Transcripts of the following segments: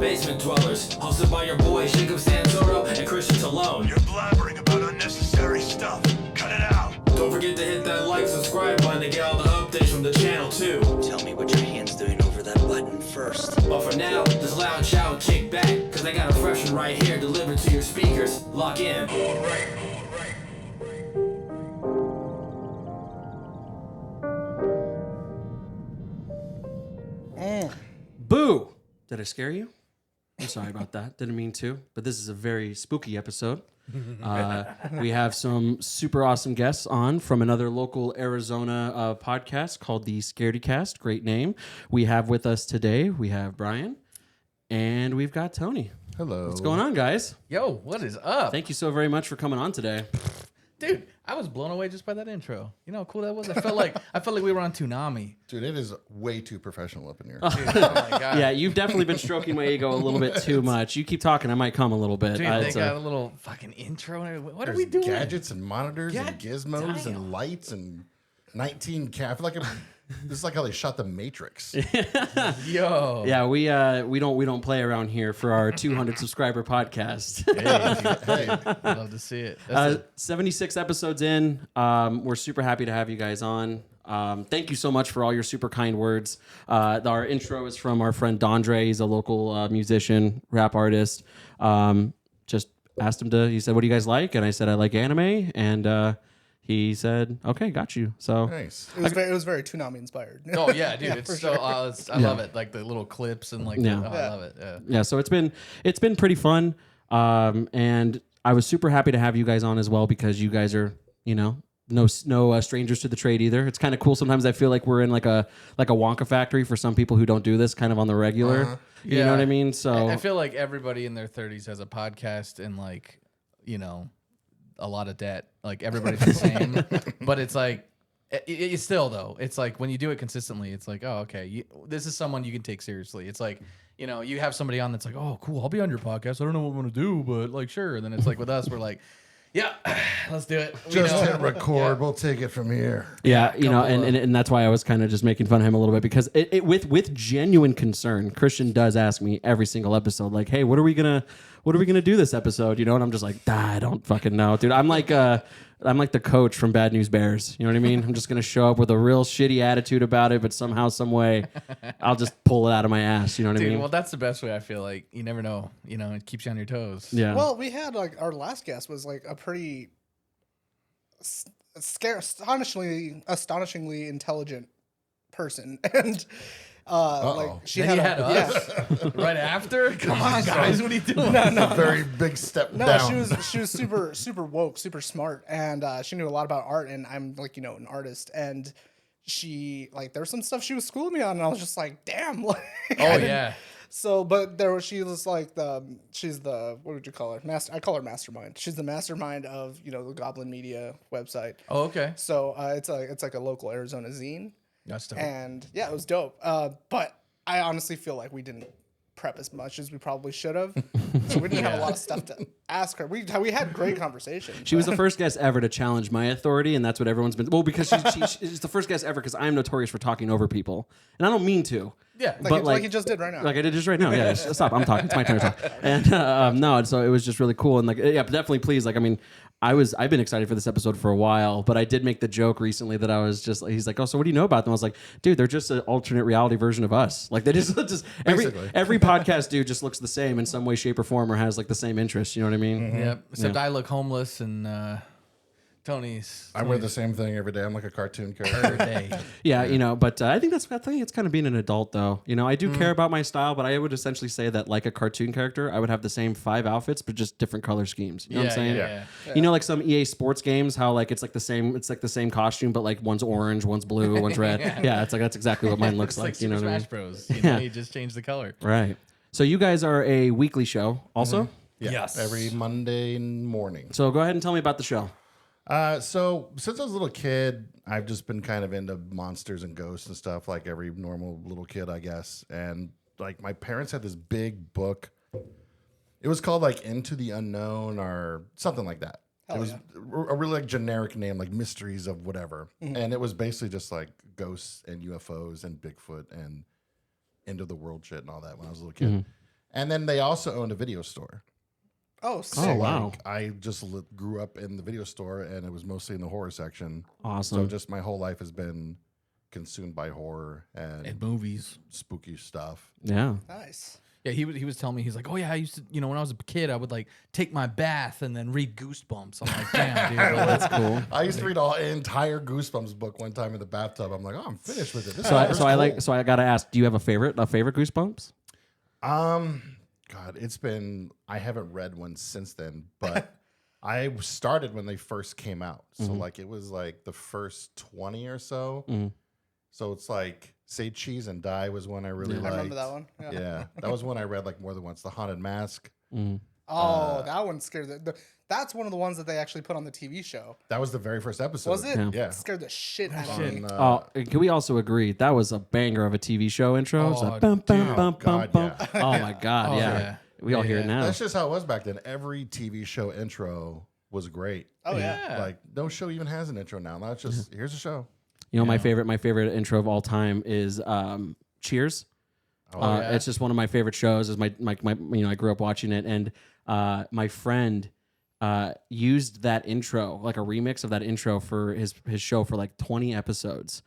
Basement Dwellers, hosted by your boys Jacob Santoro and Christian Talone. You're blabbering about unnecessary stuff. Cut it out. Don't forget to hit that like, subscribe button to get all the updates from the channel too. Tell me what your hand's doing over that button first. But for now, just loud shout and kick back, cause I got a fresh one right here delivered to your speakers. Lock in. Alright. Boo! Did I scare you? I'm sorry about that. Didn't mean to. But this is a very spooky episode. We have some super awesome guests on from another local Arizona podcast called the Scaredycast. Great name. We have with us today, we have Brian, and we've got Tony. Hello. What's going on, guys? Yo, what is up? Thank you so very much for coming on today. Dude, I was blown away just by that intro. You know how cool that was? I felt like we were on Toonami. Dude, it is way too professional up in here. Dude, oh my god. Yeah, you've definitely been stroking my ego a little bit too much. You keep talking, I might come a little bit. Dude, they got a little fucking intro and everything. What are we doing? Gadgets and monitors and God gizmos damn. and lights and 19 I feel like this is like how they shot the Matrix. Yo. Yeah, we don't play around here for our 200 subscriber podcast. Hey, Love to see it. That's it. 76 episodes in. We're super happy to have you guys on. Thank you so much for all your super kind words. Our intro is from our friend Dondre. He's a local musician, rap artist. Just asked him he said, what do you guys like? And I said, I like anime. And he said, okay, got you. So nice. It was very Toonami inspired. Oh yeah, dude. It's so sure. I love it. Like the little clips and like Yeah. I love it. Yeah. yeah, so it's been pretty fun. And I was super happy to have you guys on as well because you guys are, no strangers to the trade either. It's kind of cool. Sometimes I feel like we're in like a Wonka factory for some people who don't do this kind of on the regular. You know what I mean? So I feel like everybody in their 30s has a podcast and like, a lot of debt. Like everybody's the same. But it's like it's still though. It's like when you do it consistently, it's like, oh, okay, this is someone you can take seriously. It's like, you have somebody on that's like, oh, cool, I'll be on your podcast. I don't know what I'm gonna do, but like, sure. And then it's like with us, we're like, yeah, let's do it. Just hit record. We'll take it from here. yeah, and that's why I was kind of just making fun of him a little bit because with genuine concern, Christian does ask me every single episode, like, hey, what are we gonna do this episode? And I'm just like, I don't fucking know, dude. I'm like the coach from Bad News Bears. You know what I mean? I'm just gonna show up with a real shitty attitude about it, but somehow, some way, I'll just pull it out of my ass. You know what I mean? Well, that's the best way. I feel like you never know. It keeps you on your toes. Yeah. Well, we had like our last guest was like a pretty astonishingly intelligent person, and like she Then had you had us right after. Come on, guys, what are you doing? A very big step No, down. she was super woke, super smart, and she knew a lot about art. And I'm like, an artist, and she there was some stuff she was schooling me on, and I was just like, damn. Like, Oh yeah. So, but she was like she's the, what would you call her? I call her mastermind. She's the mastermind of the Goblin Media website. Oh okay. So it's like a local Arizona zine. That's dope. And yeah, it was dope. But I honestly feel like we didn't prep as much as we probably should have. So we didn't have a lot of stuff to ask her. We had great conversations. She was the first guest ever to challenge my authority, and that's what everyone's been. Well, because she's the first guest ever because I'm notorious for talking over people, and I don't mean to. Yeah, like you just did right now. Like I did just right now. Yeah, stop. I'm talking. It's my turn to talk. And no, so it was just really cool. And definitely please. I've been excited for this episode for a while, but I did make the joke recently that I was just, he's like, oh, so what do you know about them? I was like, dude, they're just an alternate reality version of us. Like they just every podcast dude just looks the same in some way, shape, or form, or has like the same interests. You know what I mean? Mm-hmm. Yep. Except I look homeless and Tony's. I wear the same thing every day. I'm like a cartoon character. Every day. Yeah, but I think it's kind of being an adult though. I do care about my style, but I would essentially say that like a cartoon character, I would have the same 5 outfits, but just different color schemes. You know what I'm saying? Yeah. Like some EA Sports games, how like it's like the same costume, but like one's orange, one's blue, one's red. Yeah, it's like that's exactly what mine looks like. Super what I mean? Smash Bros. You just change the color. Right. So you guys are a weekly show, also. Yeah, Yes. every Monday morning. So go ahead and tell me about the show. So since I was a little kid, I've just been kind of into monsters and ghosts and stuff like every normal little kid, I guess. And like my parents had this big book. It was called like Into the Unknown or something like that. It was a really like generic name, like Mysteries of whatever. And it was basically just like ghosts and UFOs and Bigfoot and end of the world shit and all that when I was a little kid. And then they also owned a video store. Oh, sick. Oh, wow. I just grew up in the video store, and it was mostly in the horror section. Awesome. So just my whole life has been consumed by horror and movies. spooky stuff. Yeah. Nice. Yeah, he was telling me, he's like, oh yeah, I used to, when I was a kid, I would like take my bath and then read Goosebumps. I'm like, damn, dude. That's cool. I used to read an entire Goosebumps book one time in the bathtub. I'm like, oh, I'm finished with it. This So I gotta ask, do you have a favorite Goosebumps? God, I haven't read one since then, but I started when they first came out. So like it was like the first 20 or so. So it's like Say Cheese and Die was one I really liked. I remember that one. Yeah, that was one I read like more than once. The Haunted Mask. Oh, that one scared that's one of the ones that they actually put on the TV show. That was the very first episode. Was it? Yeah. It scared the shit out of me. Can we also agree that was a banger of a TV show intro? It's like, bum, bum, bum, bum, God, bum. yeah. Oh my God, yeah. We all hear it now. That's just how it was back then. Every TV show intro was great. Oh yeah. Like no show even has an intro now. Now it's just here's a show. My favorite intro of all time is Cheers. It's just one of my favorite shows. Is my I grew up watching it, and my friend used that intro, like a remix of that intro for his show for like 20 episodes.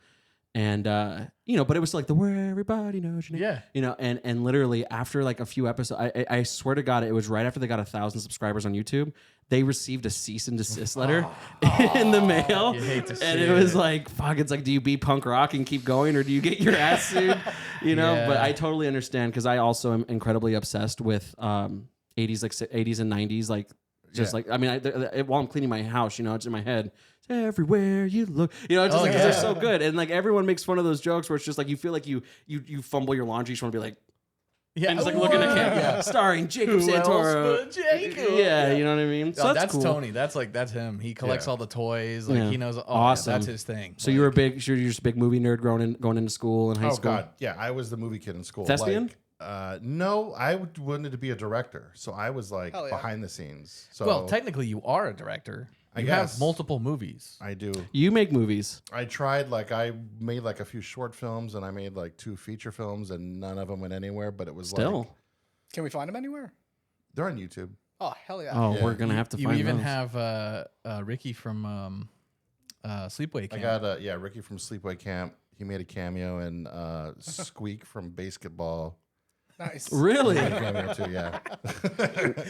And but it was like the where everybody knows your name. Yeah. And literally after like a few episodes, I swear to God, it was right after they got 1,000 subscribers on YouTube. They received a cease and desist letter in the mail. You hate to see and it was like, fuck, it's like, do you be punk rock and keep going, or do you get your ass sued? Yeah. But I totally understand, because I also am incredibly obsessed with 80s and 90s, like just like, I mean, while I'm cleaning my house, it's in my head. Everywhere you look, it's just they're so good, and like everyone makes fun of those jokes where it's just like you feel like you fumble your laundry, you just want to be like, and just like looking at camera, starring Jacob Santoro. Jacob? Yeah, you know what I mean. So that's cool. Tony. That's him. He collects all the toys. Like he knows. Awesome. That's his thing. So you're just a big movie nerd going into school and high school. Oh God, yeah, I was the movie kid in school. Thespian? No, I wanted to be a director, so I was like yeah. behind the scenes. So Well, technically, you are a director. You guess. have multiple movies. I do. You make movies. I tried, I made like a few short films, and I made like 2 feature films, and none of them went anywhere. But it was Still. Can we find them anywhere? they're on YouTube. Oh hell yeah. Oh, we're gonna have to You find even those. have Ricky from Sleepaway Camp. I got Ricky from Sleepaway Camp. He made a cameo, and Squeak from Basketball. Nice. Really? Made a cameo too, yeah.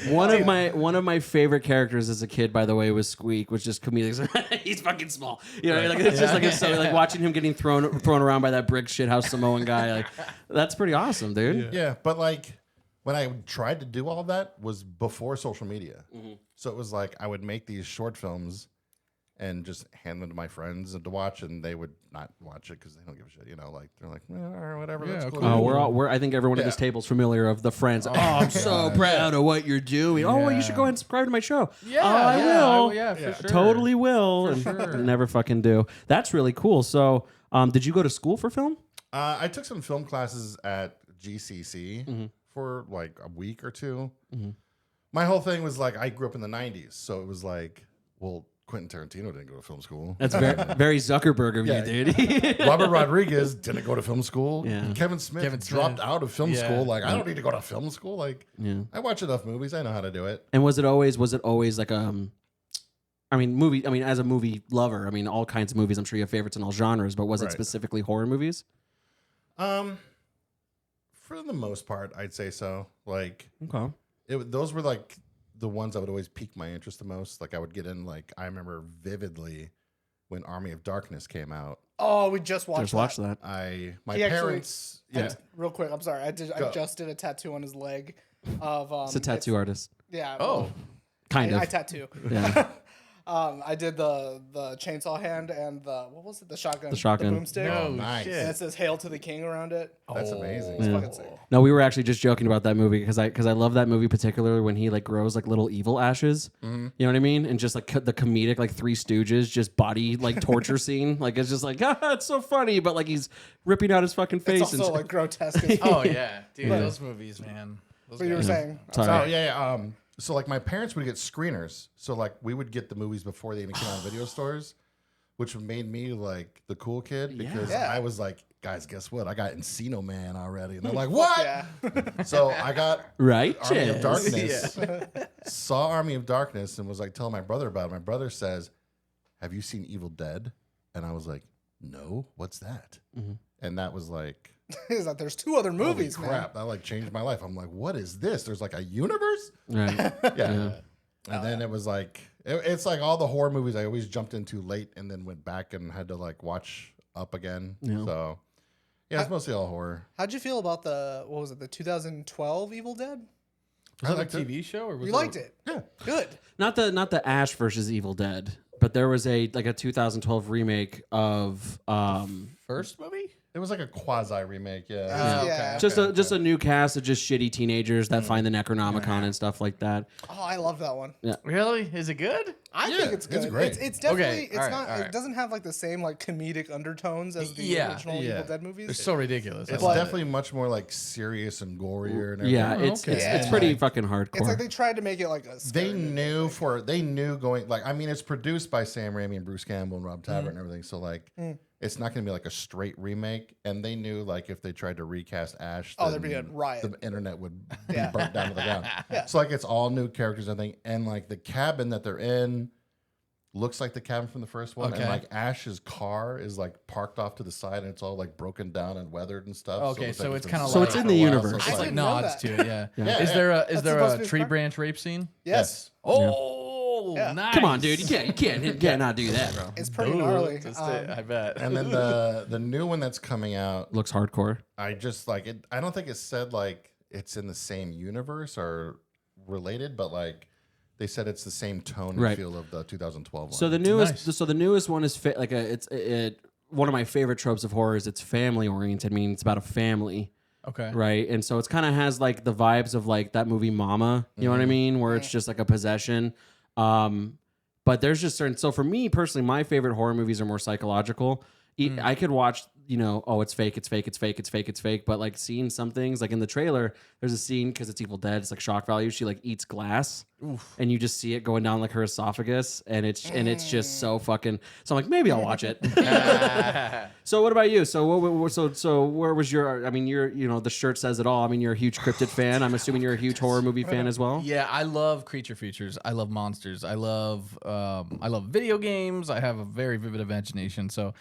One of my favorite characters as a kid, by the way, was Squeak, which just comedic. He's fucking small. It's just like it's so like watching him getting thrown around by that brick shithouse Samoan guy. Like that's pretty awesome, dude. Yeah, but like when I tried to do all that was before social media. So it was like I would make these short films and just hand them to my friends and to watch, and they would not watch it because they don't give a shit. Like they're like, whatever. That's cool. Oh, I think everyone at this table is familiar of the Friends. Oh, I'm so proud of what you're doing. Oh, well, you should go ahead and subscribe to my show. Yeah, I will. Yeah, for sure. Totally will. For sure. Never fucking do. That's really cool. So, did you go to school for film? I took some film classes at GCC for like a week or 2. My whole thing was like I grew up in the 90s, so it was like, well, Quentin Tarantino didn't go to film school. That's very Zuckerberg of you, dude. Robert Rodriguez didn't go to film school. Yeah. Kevin Smith dropped out of film Yeah. school. Like, I don't need to go to film school. Like, I watch enough movies. I know how to do it. And was it always like as a movie lover, all kinds of movies, I'm sure you have favorites in all genres, but was it Right. specifically horror movies? For the most part, I'd say so. Like, Okay. those were like the ones that would always pique my interest the most. Like, I would get in, like, I remember vividly when Army of Darkness came out. Oh, we just watched that. My He actually- parents, Real quick, I'm sorry. I just did a tattoo on his leg of It's a tattoo artist. Yeah. Oh, Kind of. I tattoo. Yeah. I did the chainsaw hand and the shotgun. The shotgun. The boomstick. no, nice. shit. And it says "Hail to the King" around it. That's amazing. It's fucking sick. No, we were actually just joking about that movie because I love that movie particularly when he like grows like little evil ashes. You know what I mean? And just like the comedic like Three Stooges just body like torture scene. Like it's just like it's so funny, but like he's ripping out his fucking face. It's also and like grotesque. As Oh yeah, dude, those movies, man. Those What you were guys. saying? Sorry. So like my parents would get screeners. So like we would get the movies before they even came out in video stores. which made me like the cool kid because Yeah. I was like, guys, guess what? I got Encino Man already. And they're like, what? Yeah. So I got Right. Army of Darkness, saw Army of Darkness and was like telling my brother about it. My brother says, have you seen Evil Dead? And I was like, no, what's that? And that was like, Is that there's 2 other movies, holy man. crap, that like changed my life. I'm like, what is this? There's like a universe? Right. Yeah. And then it was like, it's like all the horror movies I always jumped into late and then went back and had to like watch up again. Yeah. So yeah, it's mostly all horror. How'd you feel about the 2012 Evil Dead? Was that a liked it. TV show or was You liked it? Yeah. Good. Not the Ash versus Evil Dead, but there was a 2012 remake of first movie? It was like a quasi remake. Yeah. Yeah. just a new cast of just shitty teenagers that find the Necronomicon and stuff like that. Oh, I love that one. Really? Is it good? I Yeah, think it's good. it's great. It's definitely Okay, it's all right, not all right. it doesn't have like the same like comedic undertones as the Yeah, original yeah. Evil Dead movies. It's so ridiculous. It's I love it. definitely much more like serious and gorier and everything. Yeah, it's okay. it's pretty fucking hardcore. It's like they tried to make it like a They scary movie. knew going like, I mean, it's produced by Sam Raimi and Bruce Campbell and Rob Tappert and everything. So like, it's not going to be like a straight remake. And they knew like if they tried to recast Ash, Oh, there'd then be a riot. The internet would Yeah. be burnt down to the ground. So like, it's all new characters, I think. And like the cabin that they're in looks like the cabin from the first one. Okay. And like Ash's car is like parked off to the side and it's all like broken down and weathered and stuff. Okay, looks so like it's been kinda sitting like- So it's in for the a while, universe. it's I It's like didn't know nods that. to it, yeah. Yeah. Is there a supposed to be tree fun. branch rape scene? Yes. Oh, Yeah. nice. Come on, dude, you can't not do that, bro. It's pretty Ooh, gnarly. just I bet. And then the new one that's coming out, Looks hardcore. I just like it. I don't think it said like it's in the same universe or related, but like they said it's the same tone and Right. feel of the 2012 one. So the newest one is one of my favorite tropes of horror is it's family oriented. I mean, it's about a family, Okay. right? And so it's kind of has like the vibes of like that movie Mama. You know what I mean? Where it's just like a possession. But there's just certain. So for me personally, my favorite horror movies are more psychological. I could watch, it's fake, it's fake, it's fake, it's fake, it's fake. But like seeing some things, like in the trailer, there's a scene because it's Evil Dead. It's like shock value. She like eats glass, and you just see it going down like her esophagus, and it's just so fucking. So I'm like, maybe I'll watch it. So what about you? So where was your? I mean, the shirt says it all. I mean, you're a huge cryptid fan. I'm assuming you're a huge horror movie fan as well. Yeah, I love creature features. I love monsters. I love video games. I have a very vivid imagination. So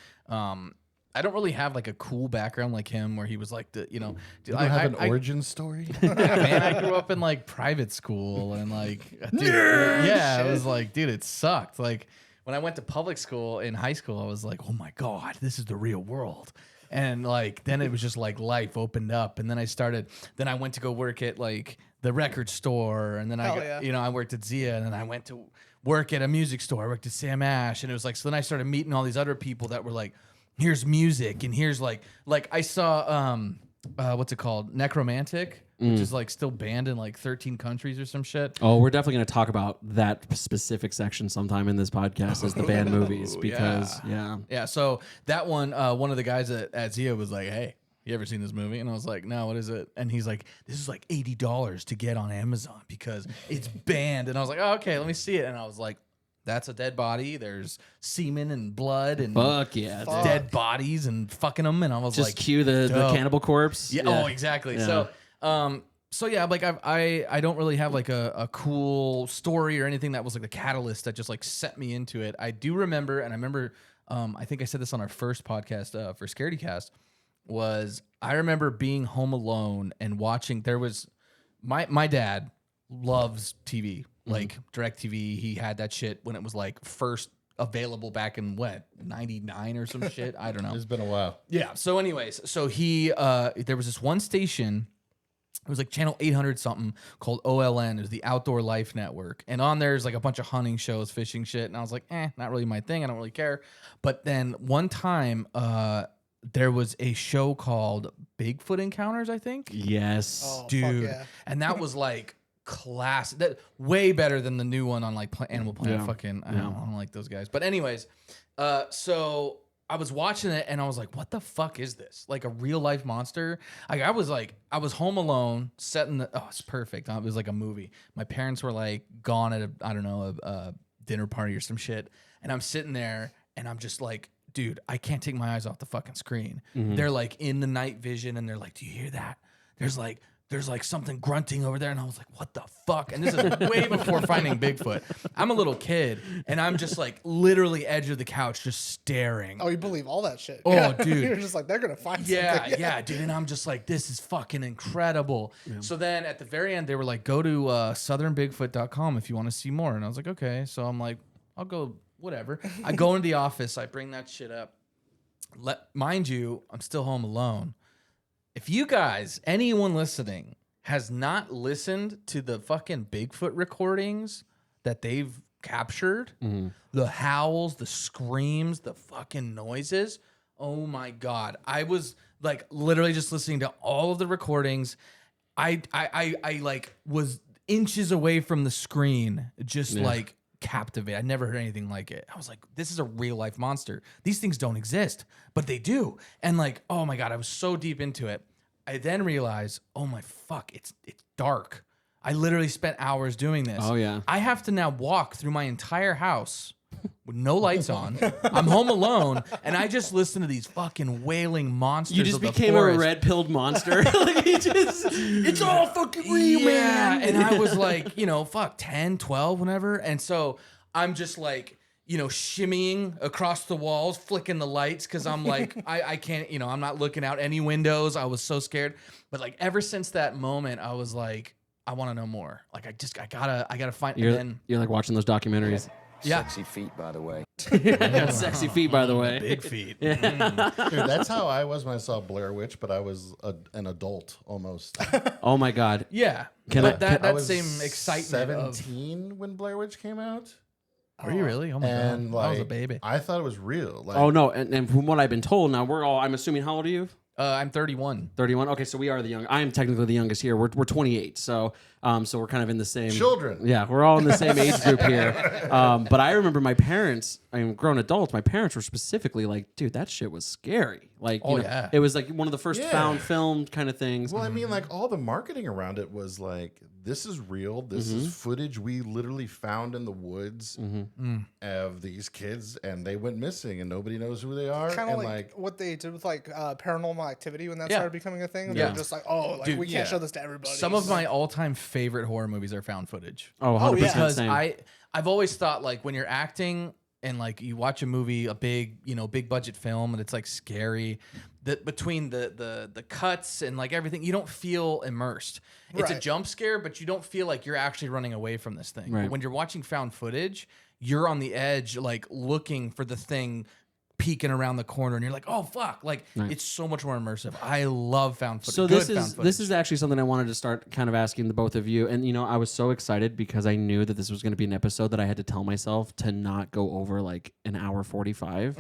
I don't really have like a cool background like him, where he was like the you don't have an origin story. Man, I grew up in like private school and like, dude, yeah, I was like, dude, it sucked. Like when I went to public school in high school, I was like, oh my God, this is the real world. And like, then it was just like life opened up. And then I went to go work at like the record store. And then I worked at Zia, and then I went to work at a music store. I worked at Sam Ash. And it was like, so then I started meeting all these other people that were like, here's music, and here's like I saw what's it called, Necromantic, which is like still banned in like 13 countries or some shit. Oh, we're definitely going to talk about that specific section sometime in this podcast as the band movies because Yeah, so that one one of the guys at Zia was like, hey, you ever seen this movie? And I was like, no, what is it? And he's like, this is like $80 to get on Amazon because it's banned. And I was like, oh, okay, let me see it. And I was like, that's a dead body. There's semen and blood and fuck yeah, dead bodies and fucking them. And I was just like, cue the cannibal corpse. yeah. Oh, exactly. Yeah. So yeah, like I don't really have like a cool story or anything that was like the catalyst that just like set me into it. I do remember, and I remember, I think I said this on our first podcast for Scaredycast, was I remember being home alone and watching. There was my dad loves TV, like DirecTV. He had that shit when it was like first available back in what, 99 or some shit. I don't know. It's been a while. Yeah. So anyways, so he there was this one station, it was like channel 800 something, called OLN. It was the Outdoor Life Network. And on there's like a bunch of hunting shows, fishing shit. And I was like, not really my thing. I don't really care. But then one time there was a show called Bigfoot Encounters, I think. Yes. Oh, fuck Dude. yeah. And that was like classic. That way better than the new one on like Animal Planet. Yeah. Fucking, I don't like those guys. But anyways, so I was watching it and I was like, what the fuck is this? Like a real life monster? I was home alone, it's perfect. It was like a movie. My parents were like gone at a dinner party or some shit. And I'm sitting there and I'm just like, dude, I can't take my eyes off the fucking screen. They're like in the night vision, and they're like, do you hear that? There's like something grunting over there. And I was like, what the fuck? And this is way before finding Bigfoot. I'm a little kid, and I'm just like literally edge of the couch just staring. Oh, you believe all that shit? Oh, Yeah. dude. You're just like, they're gonna find Yeah, something. yeah, dude. And I'm just like, this is fucking incredible. So then at the very end, they were like, go to southernbigfoot.com if you want to see more. And I was like, okay. So I'm like, I'll go, whatever. I go into the office, I bring that shit up. Mind you, I'm still home alone. If you guys, anyone listening, has not listened to the fucking Bigfoot recordings that they've captured, the howls, the screams, the fucking noises, oh my God. I was like literally just listening to all of the recordings. I like was inches away from the screen, just like captivated. I never heard anything like it. I was like, this is a real life monster. These things don't exist, but they do. And like, oh my God, I was so deep into it. I then realized, oh my fuck, it's dark. I literally spent hours doing this. Oh, yeah. I have to now walk through my entire house with no lights on. I'm home alone, and I just listen to these fucking wailing monsters. You just of the became a forest. red-pilled monster. Like, it's all fucking real, man. And I was like, 10, 12, whenever. And so I'm just like, shimmying across the walls, flicking the lights, because I'm like, I can't, I'm not looking out any windows. I was so scared. But like ever since that moment, I was like, I want to know more. Like I gotta find. You're like watching those documentaries. Yeah. Sexy feet, by the way. Sexy feet, by the way. Big feet. Dude, that's how I was when I saw Blair Witch, but I was an adult almost. Oh my God. Yeah. Can but I- that was same excitement 17 when Blair Witch came out. Were you really? Oh my And God. like, I was a baby. I thought it was real. Like, Oh no, and from what I've been told, now I'm assuming, how old are you? I'm 31. 31. Okay, so we are the young. I am technically the youngest here. We're 28. So we're kind of in the same Children. Yeah, we're all in the same age group here. But I remember my parents. Grown adults. My parents were specifically like, "Dude, that shit was scary." Like, yeah. it was like one of the first Yeah. found film kind of things. Well, I mean, like all the marketing around it was like, this is real. This is footage we literally found in the woods of these kids, and they went missing, and nobody knows who they are. Kind of and like what they did with like Paranormal Activity when that Yeah. started becoming a thing. Yeah. They're just like, oh, like Dude, we can't yeah. show this to everybody. Some of my all-time favorite horror movies are found footage. Oh, 100% yeah. Because same. I've always thought like when you're acting and like you watch a movie, a big budget film, and it's like scary, that between the cuts and like everything, you don't feel immersed. It's a Right. jump scare, but you don't feel like you're actually running away from this thing. Right. But when you're watching found footage, you're on the edge, like looking for the thing peeking around the corner, and you're like, oh fuck, like it's so much more immersive. I love found footage. So Good this found is footage. actually something I wanted to start kind of asking the both of you, and I was so excited because I knew that this was going to be an episode that I had to tell myself to not go over like an hour 45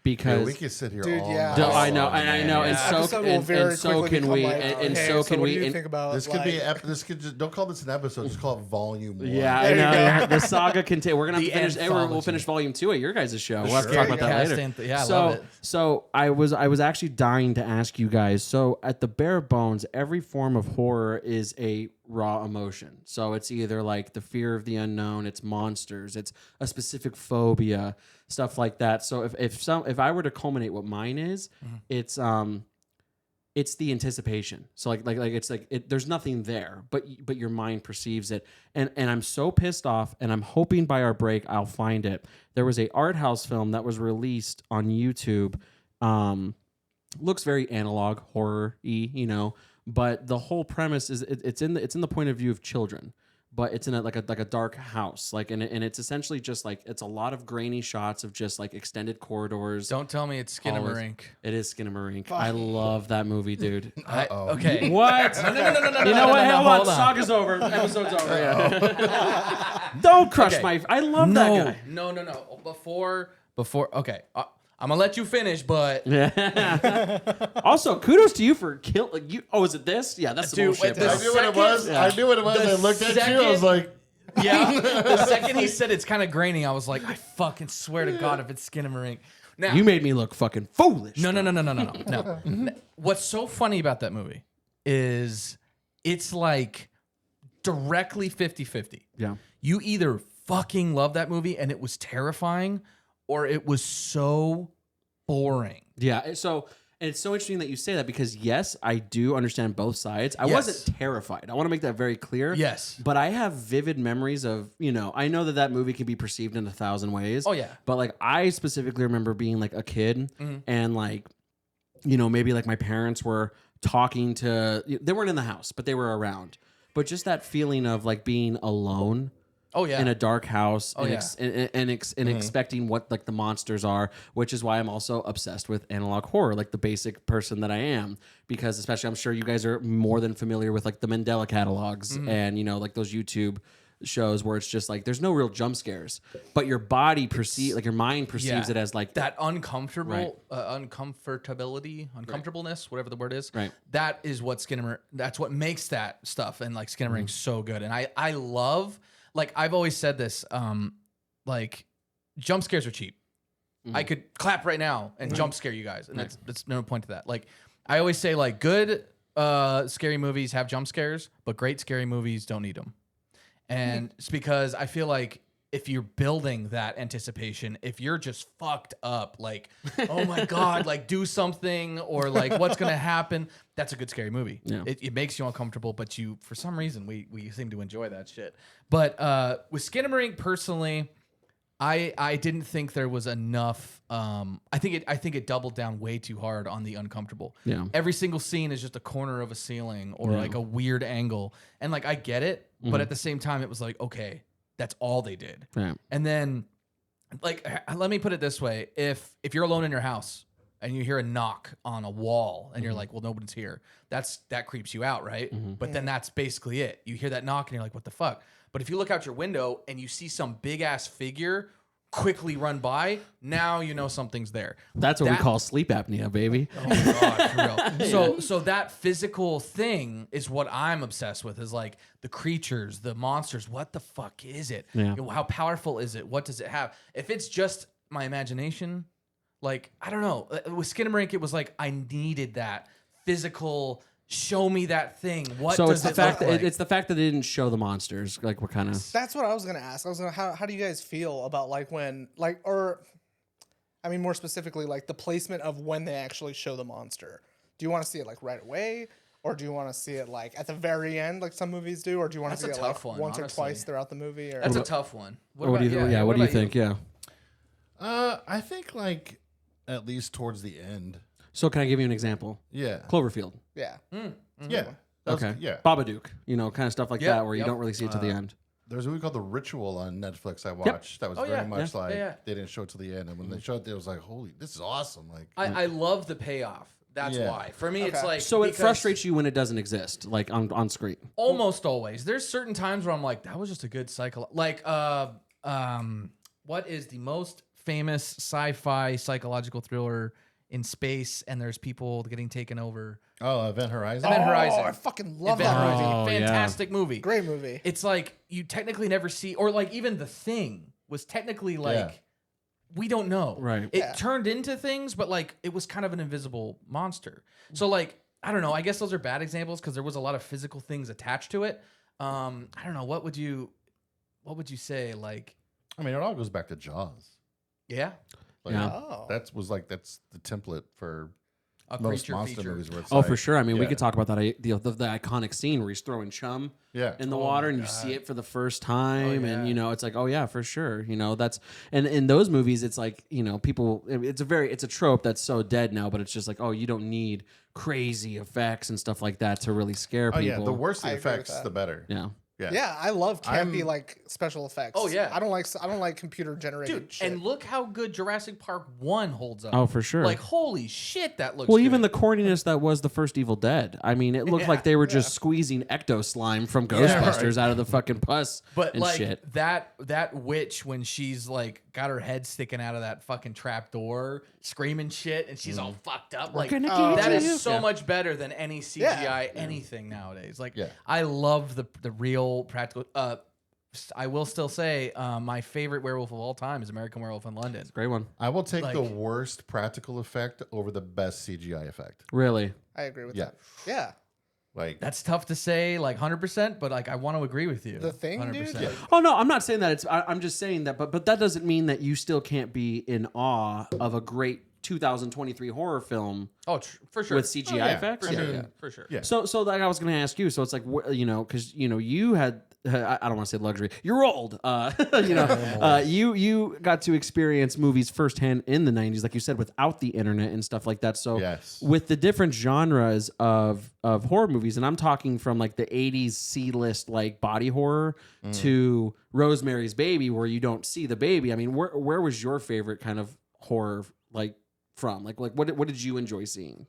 because Yeah, we could sit here Dude, all yeah. No, night I know, long, and I man. know, and Yeah. so episode will and very so quickly can become we, like, and okay, so can what do we. you and- think about This could be like- this could just don't call this an episode. Just call it Volume 1. Yeah, I There you know. go. Yeah, the saga continue. We're gonna have The to finish. anthology. We'll finish volume 2 at your guys' show. We'll have to talk about that Scaredycast later. I so, love it. so I was actually dying to ask you guys. So, at the bare bones, every form of horror is a raw emotion. So it's either like the fear of the unknown, it's monsters, it's a specific phobia, stuff like that. So if I were to culminate what mine is, it's the anticipation. So like it's like there's nothing there, but your mind perceives it. And I'm so pissed off, and I'm hoping by our break I'll find it. There was a art house film that was released on YouTube. Looks very analog horror-y, but the whole premise is it's in the point of view of children. But it's in a dark house, and it's essentially just like it's a lot of grainy shots of just like extended corridors. Don't tell me it's Skinamarink. It is Skinamarink. I love that movie, dude. Okay. What? No. You know what? Hold on. hold on. Saga's over. Episode's over. Yeah. Don't crush Okay. my. I love that guy. No. Before. Okay. I'm gonna let you finish, but Also, kudos to you for killing you. Oh, is it this? Yeah, that's the Dude, bullshit. wait, bro. I knew what it was. Yeah. I knew what it was. The I looked at you. I was second- like, yeah, the second he said it's kind of grainy, I was like, I fucking swear to God, if it's Skinamarink. Now, You made me look fucking foolish. No. What's so funny about that movie is it's like directly 50-50. Yeah. You either fucking love that movie and it was terrifying, or it was so boring. Yeah. So, and it's so interesting that you say that because yes, I do understand both sides. I wasn't terrified. I want to make that very clear. Yes. But I have vivid memories of, I know that movie can be perceived in 1,000 ways. Oh, yeah. But like, I specifically remember being like a kid and like, maybe like my parents were talking they weren't in the house, but they were around. But just that feeling of like being alone. Oh yeah, in a dark house and, yeah. expecting what like the monsters are, which is why I'm also obsessed with analog horror, like the basic person that I am. Because especially, I'm sure you guys are more than familiar with like the Mandela catalogs and like those YouTube shows where it's just like there's no real jump scares, but your body your mind perceives it as like that uncomfortability, whatever the word is. Right. That is what that's what makes that stuff and like Skinamarink so good. And I love. Like I've always said this, like jump scares are cheap. I could clap right now and jump scare you guys, and that's no point to that. Like I always say, like good scary movies have jump scares, but great scary movies don't need them. And it's because I feel like if you're building that anticipation, if you're just fucked up, like oh my god, like do something or like what's gonna happen, that's a good scary movie. Yeah. It makes you uncomfortable, but you for some reason we seem to enjoy that shit. But with Skinamarink personally, I didn't think there was enough. I think it doubled down way too hard on the uncomfortable. Yeah. Every single scene is just a corner of a ceiling or like a weird angle, and like I get it, but at the same time it was like okay, that's all they did. Right. And then, like, let me put it this way: if you're alone in your house and you hear a knock on a wall and you're like, well, nobody's here, that creeps you out, right? But then that's basically it. You hear that knock and you're like, what the fuck? But if you look out your window and you see some big ass figure quickly run by, now you know something's there. That's what we call sleep apnea, baby. Oh my god, for real. So that physical thing is what I'm obsessed with. Is like the creatures, the monsters. What the fuck is it? Yeah. You know, how powerful is it? What does it have? If it's just my imagination, like I don't know. With Skinamarink, it was like I needed that physical. Show me that thing. What So does it's the it fact look that like? it's the fact that they didn't show the monsters. Like what kind of? That's what I was gonna ask. How do you guys feel about like when like or I mean more specifically like the placement of when they actually show the monster? Do you want to see it like right away? Or do you want to see it like at the very end, like some movies do, or do you want to see That's it a like tough one, once honestly. or twice throughout the movie? Or That's a tough one. What do you think? Yeah. I think like at least towards the end. So can I give you an example? Yeah. Cloverfield. yeah, Yeah. Okay. Yeah. Babadook. Kind of stuff like Yeah, that where you yep. don't really see it to the end. There's a movie called The Ritual on Netflix I watched. That was very much like they didn't show it to the end, and when they showed it, it was like, holy, this is awesome. Like I love the payoff. That's why. For me, it's like So it because frustrates you when it doesn't exist, like on screen. almost always. There's certain times where I'm like, that was just a good like what is the most famous sci-fi psychological thriller in space and there's people getting taken over? Event Horizon. Event Horizon. I fucking love Event that Horizon. movie. Oh, yeah. Fantastic movie. Great movie. It's like you technically never see, or like even The Thing was technically like we don't know. Right. It turned into things, but like it was kind of an invisible monster. So like I don't know. I guess those are bad examples because there was a lot of physical things attached to it. I don't know. What would you say? Like, I mean, it all goes back to Jaws. yeah, Like, Yeah. Oh. that's the template for a most creature monster feature. movies. Where it's Oh, like, for sure. I mean, we yeah. could talk about that. The iconic scene where he's throwing chum in the water and you see it for the first time. And, it's like, oh, yeah, for sure. That's, and in those movies, it's like, people, it's a trope that's so dead now, but it's just like, oh, you don't need crazy effects and stuff like that to really scare Oh, people. yeah. The worse the I agree with effects, that. the better. Yeah. Yeah. Yeah, I love campy like special effects. Oh, yeah. I don't like computer generated Dude, shit. and look how good Jurassic Park 1 holds up. Oh, for sure. Like, holy shit, that looks Well, good. even the corniness that was the first Evil Dead. I mean, it looked like they were just squeezing ecto slime from Ghostbusters out of the fucking pus But and like shit. that witch when she's like got her head sticking out of that fucking trap door, screaming shit, and she's all fucked up. Like gonna get that you. is so much better than any CGI anything nowadays. Like Yeah. I love the real practical. I will still say my favorite werewolf of all time is American Werewolf in London. Great one. I will take the Like- worst practical effect over the best CGI effect. Really. I agree with Yeah. that. Yeah. Like That's tough to say, like 100%, but like I want to agree with you. The Thing, dude? Yeah. Oh no, I'm not saying that. I'm just saying that. But that doesn't mean that you still can't be in awe of a great 2023 horror film Oh, for sure. with CGI yeah. effects. For sure. For sure. Yeah. So like I was going to ask you. So it's like because you had I don't want to say luxury. You're old. You got to experience movies firsthand in the 90s, like you said, without the internet and stuff like that. So Yes. with the different genres of horror movies, and I'm talking from like the 80s C-list like body horror to Rosemary's Baby, where you don't see the baby. I mean, where was your favorite kind of horror like from? Like what did you enjoy seeing?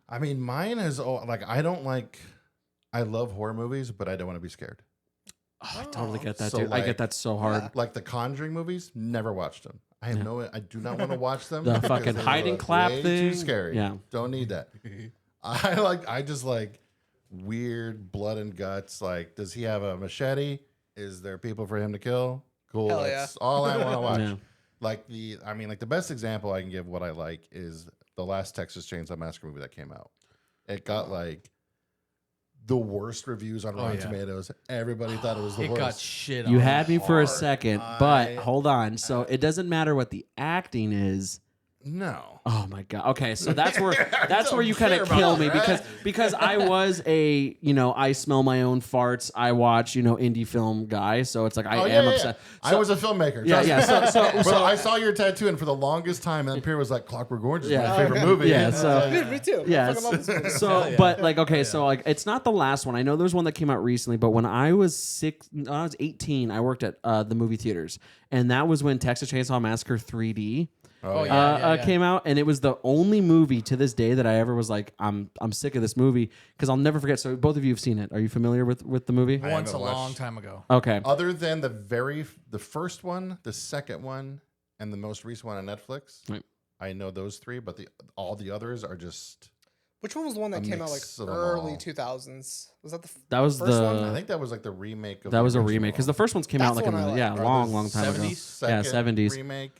I mean, mine is like I love horror movies, but I don't want to be scared. Oh, I totally get that, So, dude. I like, get that so hard. Like the Conjuring movies, never watched them. I do not want to watch them. The because fucking they hide and look clap way thing. Too scary. Yeah. Don't need that. I just like weird blood and guts. Like, does he have a machete? Is there people for him to kill? Cool. Hell That's all I want to watch. Yeah. Like the best example I can give what I like is the last Texas Chainsaw Massacre movie that came out. It got like the worst reviews on Rotten Tomatoes. Everybody thought it was the It worst. got shit on. You had me for a hard. second, but hold on. So it doesn't matter what the acting is. No. Oh my god. Okay, so that's where don't you kind care of about kill me that. because I was a I smell my own farts. I watch indie film guy, so it's like I am upset. I was a filmmaker. Yeah, trust yeah. me. So But I saw your tattoo, and for the longest time, and then Pierre was like, "Clockwork Orange is Yeah. my favorite movie." Yeah, And so- Dude, me too. Yeah, I fucking love this movie. So, but like, okay, so like, it's not the last one. I know there's one that came out recently, but when I was 18, I worked at the movie theaters, and that was when Texas Chainsaw Massacre 3D Oh, yeah. came out, and it was the only movie to this day that I ever was like, I'm sick of this movie because I'll never forget. So both of you have seen it. Are you familiar with the movie? Once a haven't watched- long time ago. Okay. Other than the first one, the second one, and the most recent one on Netflix, Right. I know those three. But all the others are just. Which one was the one that A came out like mix of them early all. 2000s? Was that the That was first the one? I think that was like the remake of. that the was a original. remake because the first ones came out That's like the one I like. Or long the time ago. 70s? Yeah, second 70s. remake.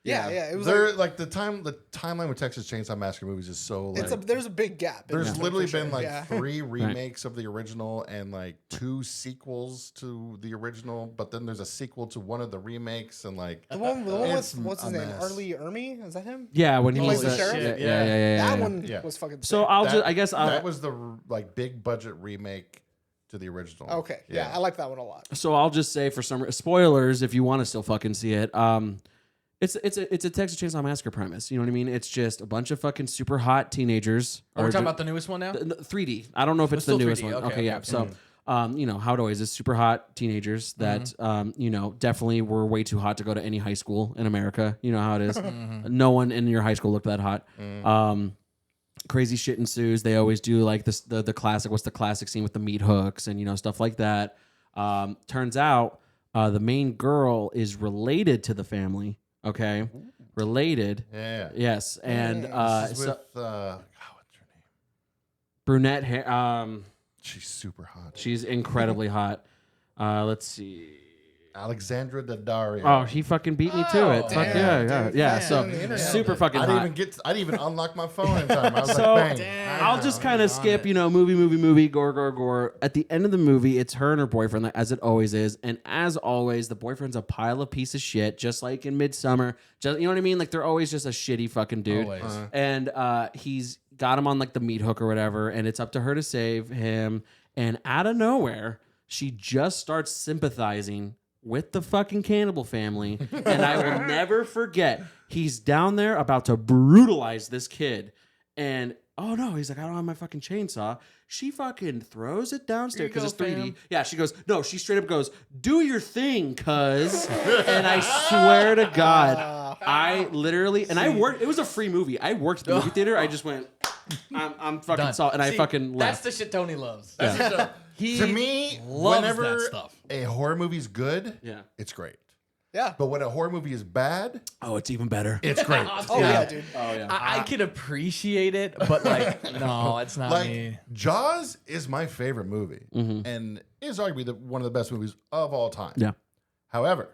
Yeah, it was They're like, the timeline with Texas Chainsaw Massacre movies is so like. there's a big gap. in There's between, literally for sure. been like Yeah. 3 remakes of the original and like 2 sequels to the original, but then there's a sequel to one of the remakes and like The one It's with what's his a name? mess. Arlie Ermy? Is that him? Yeah, when he Holy was the shit, yeah. That one Yeah. was fucking. So sick. I'll that, just I guess that was the like big budget remake to the original. Okay, yeah, I like that one a lot. So I'll just say for some spoilers, if you want to still fucking see it, it's a Texas Chainsaw Massacre premise. You know what I mean? It's just a bunch of fucking super hot teenagers. Oh, we're talking about the newest one now? 3D. I don't know if it's the still newest 3D. one. Okay, Okay, yeah. okay. So, how it always is super hot teenagers that, definitely were way too hot to go to any high school in America. You know how it is. No one in your high school looked that hot. Crazy shit ensues. They always do like this, the classic. What's the classic scene with the meat hooks and stuff like that. Turns out the main girl is related to the family. Okay, related. Yeah. Yes, and This is so, with what's her name? brunette hair. She's super hot. She's incredibly hot. Let's see. Alexandra Daddario. Oh, he fucking beat me to it. Fuck damn, yeah. dude. Yeah. Man, So the internet. super fucking I hot. didn't even unlock my phone in time. I was So like, bang. I'll just kind of skip, movie, gore. At the end of the movie, it's her and her boyfriend, as it always is. And as always, the boyfriend's a pile of piece of shit, just like in Midsummer. Just, you know what I mean? Like they're always just a shitty fucking dude. Always. And he's got him on like the meat hook or whatever, and it's up to her to save him. And out of nowhere, she just starts sympathizing with the fucking cannibal family. And I will never forget, he's down there about to brutalize this kid. And oh no, he's like, I don't have my fucking chainsaw. She fucking throws it downstairs because it's 3D. fam. Yeah, she goes, no, she straight up goes, do your thing, cuz. And I swear to God, I literally, and I worked, it was a free movie. I worked at the movie theater. I just went, I'm fucking Done. salt. And I See, fucking That's left. the shit Tony loves. That's the shit. He To me, loves whenever that stuff. a horror movie's good, Yeah. it's great. Yeah. But when a horror movie is bad, Oh, it's even better. it's great. Oh yeah, dude. Oh, yeah. I can appreciate it, but like, no, it's not Like me. Jaws is my favorite movie, Mm-hmm. and is arguably one of the best movies of all time. Yeah. However,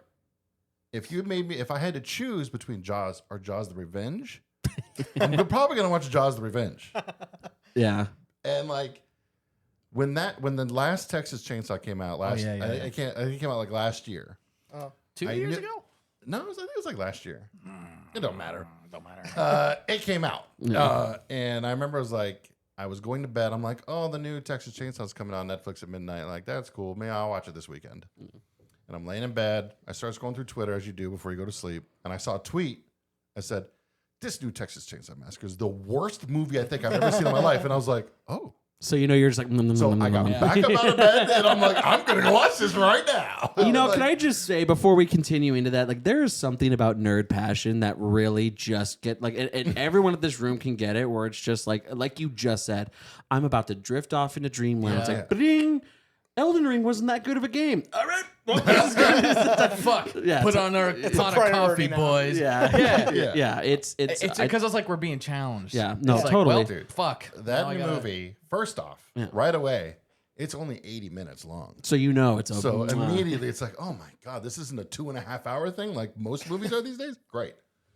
if I had to choose between Jaws or Jaws: The Revenge, I'm probably gonna watch Jaws: The Revenge. Yeah. And like when the last Texas Chainsaw came out I think it came out like last year. 2 years ago? No, I think it was like last year. It don't matter. It came out. And I remember I was going to bed. I'm like, oh, the new Texas Chainsaw's coming on Netflix at midnight. Like, that's cool. Maybe I'll watch it this weekend. And I'm laying in bed. I start scrolling through Twitter as you do before you go to sleep. And I saw a tweet that said, this new Texas Chainsaw Massacre is the worst movie I think I've ever seen in my life. And I was like, oh. So you're just like. So I got back up out of bed and I'm like, I'm going to go watch this right now. Can I just say before we continue into that, like there is something about nerd passion that really just get like, and everyone at this room can get it, where it's just like you just said, I'm about to drift off into dreamland. It's like, ding. Elden Ring wasn't that good of a game. All right. Well, this is good. Fuck. Yeah, Put on our pot of coffee, now. boys. Yeah. It's because it's like we're being challenged. Yeah, no, It's like, totally. well, Dude, fuck. that Now I gotta- movie, first off, right away, it's only 80 minutes long. so it's open. So immediately it's like, oh my God, this isn't a 2.5 hour thing like most movies are these days? Great.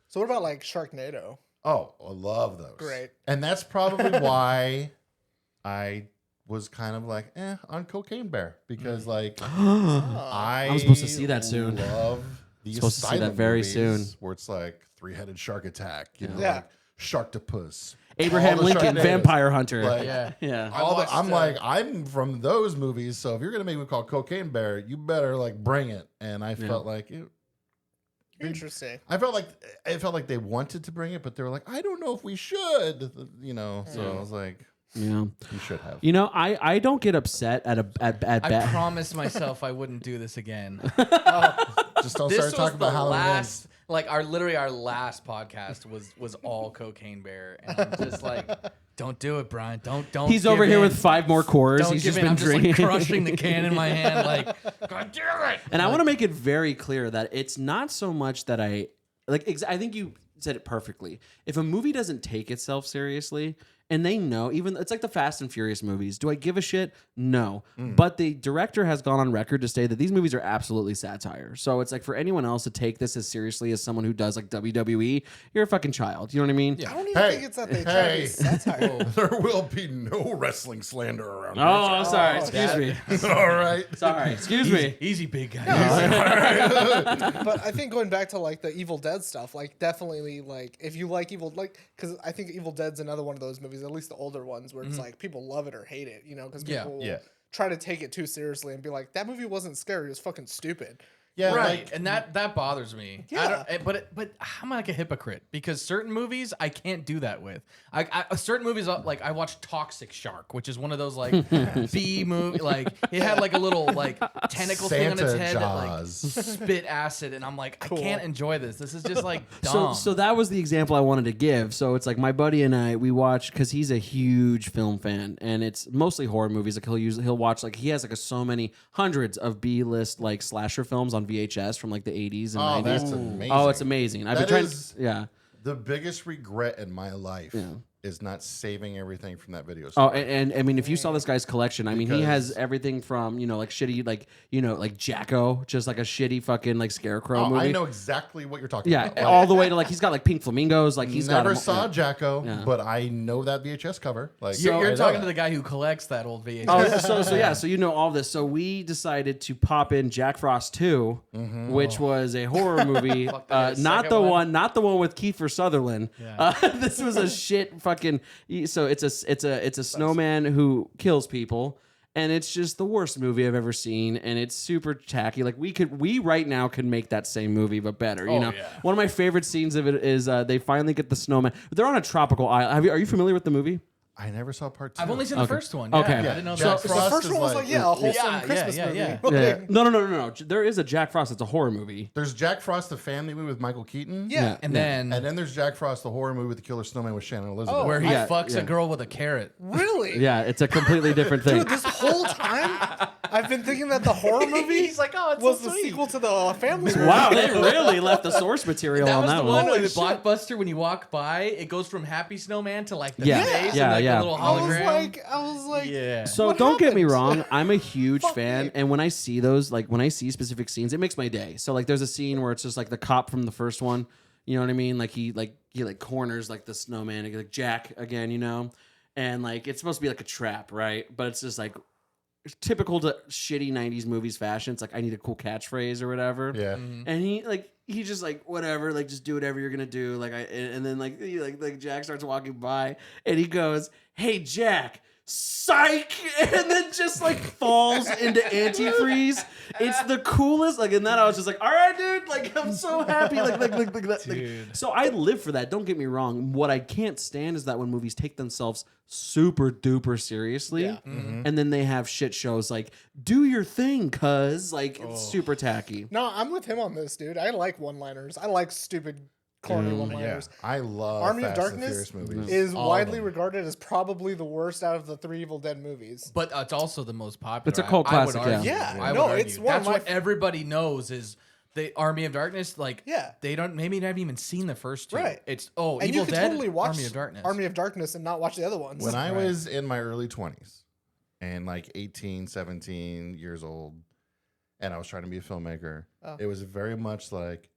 So what about like Sharknado? Oh, I love those. Great. And that's probably why I was kind of like, on Cocaine Bear. Because like I'm supposed to see that soon. Love these Supposed to see silent that very movies soon. Where it's like three-headed shark attack, Yeah. like Sharktopus. Abraham all the Lincoln, Sharknadoes. Vampire Hunter. Like, yeah. I'm like, I'm from those movies, so if you're gonna make me call Cocaine Bear, you better like bring it. And I felt like it. Interesting. I felt like they wanted to bring it, but they were like, I don't know if we should, So I was like, Yeah. you should have. I don't get upset at I bad. promised myself I wouldn't do this again. Just don't This start was talking about the Halloween. last, like our last podcast was all Cocaine Bear, and I'm just like, don't do it, Brian. Don't. He's over give here in. with 5 more cores. Don't He's give just in. been I'm just drinking. like crushing the can in my hand, like, God damn it. And I want to make it very clear that it's not so much that I think you said it perfectly. If a movie doesn't take itself seriously, and they know, even it's like the Fast and Furious movies. Do I give a shit? No. But the director has gone on record to say that these movies are absolutely satire. So it's like for anyone else to take this as seriously as someone who does like WWE, you're a fucking child. You know what I mean? I don't even think it's that they try to be satire. There will be no wrestling slander around. Oh, I'm sorry. Excuse me. All right. Sorry. Excuse me. Easy, big guy. But I think going back to like the Evil Dead stuff, like definitely like if you like because I think Evil Dead's another one of those movies, at least the older ones, where it's like people love it or hate it, because people will try to take it too seriously and be like, that movie wasn't scary, it was fucking stupid. Yeah, Right, like, and that bothers me. Yeah. But I'm like a hypocrite because certain movies I can't do that with. Certain movies like I watched Toxic Shark, which is one of those like B movie. Like it had like a little like tentacle thing on its Santa head that like Jaws. spit acid, and I'm like, I can't enjoy this. This is just like So, dumb. so that was the example I wanted to give. So it's like my buddy and I, we watched because he's a huge film fan, and it's mostly horror movies. Like he'll watch like he has like so many hundreds of B-list like slasher films on VHS from like the 80s and 90s. That's amazing. Oh, it's amazing. I've been That trying. is- Yeah. The biggest regret in my life is not saving everything from that video. Oh, and I mean, if you saw this guy's collection, I mean, he has Because- everything from like shitty, like Jacko, just like a shitty fucking like scarecrow Oh, movie. I know exactly what you're talking Yeah, about. Like, all the way to like he's got like pink flamingos. Like he's never got. saw Jacko, Yeah. but I know that VHS cover. Like I you're know talking that. to the guy who collects that old VHS. Oh, so you know all this. So we decided to pop in Jack Frost 2, which was a horror movie. that Not second the one. not the one with Kiefer Sutherland. This was a shit fucking. So it's a snowman who kills people. And it's just the worst movie I've ever seen, and it's super tacky. Like we right now could make that same movie, but better. You know, one of my favorite scenes of it is they finally get the snowman. They're on a tropical island. Are you familiar with the movie? I never saw part 2. I've only seen the first one. Okay. I didn't know Jack that. Frost The first is one was like, a wholesome Yeah, Christmas yeah, movie. yeah. Like, No. There is a Jack Frost. It's a horror movie. There's Jack Frost, the family movie with Michael Keaton. Yeah. And then And then there's Jack Frost, the horror movie with the killer snowman with Shannon Elizabeth. where he Yeah, fucks yeah. a girl with a carrot. Really? Yeah, it's a completely different thing. Dude, this whole time, I've been thinking that the horror movie He's like, oh, it's was so the sweet. sequel to the Family movie. Wow, they really left the source material That on was that the one. one Holy with shit. Blockbuster. When you walk by, it goes from Happy Snowman to like the Yeah. face Yeah, and like yeah. a little I was hologram. like, Yeah. So What don't get me happened? wrong, I'm a huge Fuck fan, me. and when I see those, like when I see specific scenes, it makes my day. So like, there's a scene where it's just like the cop from the first one, you know what I mean? Like he corners like the snowman, like Jack again, and like it's supposed to be like a trap, right? But it's just like typical to shitty 90s movies fashion. It's like, I need a cool catchphrase or whatever. Yeah. And he just like, whatever, like just do whatever you're gonna do. Like and then like Jack starts walking by and he goes, "Hey Jack, psych," and then just like falls into antifreeze. It's the coolest. Like in that, I was just like, all right, dude. Like I'm so happy. Like that. Like, so I live for that. Don't get me wrong. What I can't stand is that when movies take themselves super duper seriously, and then they have shit shows like "Do your thing," cuz like it's super tacky. No, I'm with him on this, dude. I like one-liners. I like stupid, corny Yeah, one-liners. I love Army of Fast and Darkness Furious movies. is All of widely them. regarded as probably the worst out of the 3 Evil Dead movies. But it's also the most popular. It's a cult I would classic, argue. yeah. I would No, argue. it's one of That's my what everybody knows is the Army of Darkness. Like, Yeah. they don't. Maybe haven't even seen the first two. Right. It's And Evil you could Dead, totally watch Army of Darkness. and not watch the other ones. When I was in my early 20s and like 18, 17 years old, and I was trying to be a filmmaker, it was very much like,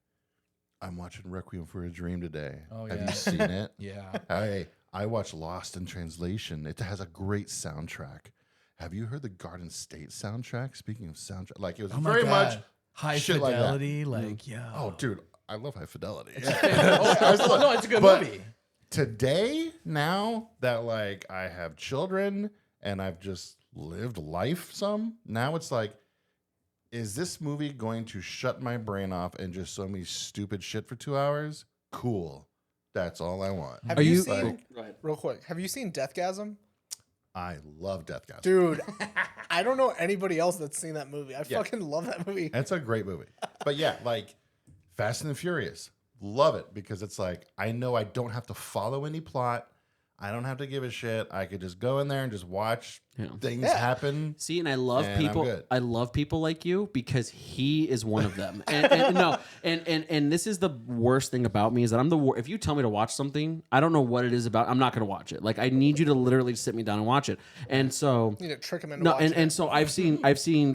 I'm watching Requiem for a Dream today. Oh, Have yeah. you seen it? Yeah. I watched Lost in Translation. It has a great soundtrack. Have you heard the Garden State soundtrack? Speaking of soundtrack, like it was Oh my very God. much High shit like that. fidelity. Like, yeah. Oh, dude, I love High Fidelity. no, it's a good But movie. today, now that like I have children and I've just lived life some, now it's like, is this movie going to shut my brain off and just show me stupid shit for 2 hours? Cool. That's all I want. Have you you- seen, Right. real quick, have you seen Deathgasm? I love Deathgasm. Dude, I don't know anybody else that's seen that movie. I fucking love that movie. That's a great movie. But yeah, like Fast and the Furious, love it because it's like I know I don't have to follow any plot. I don't have to give a shit. I could just go in there and just watch things happen. See, and I love And I'm people. good. I love people like you because he is one of them. And this is the worst thing about me is that I'm the if you tell me to watch something, I don't know what it is about. I'm not going to watch it. Like I need you to literally sit me down and watch it. And so You need to trick him into no, watching and it. so I've seen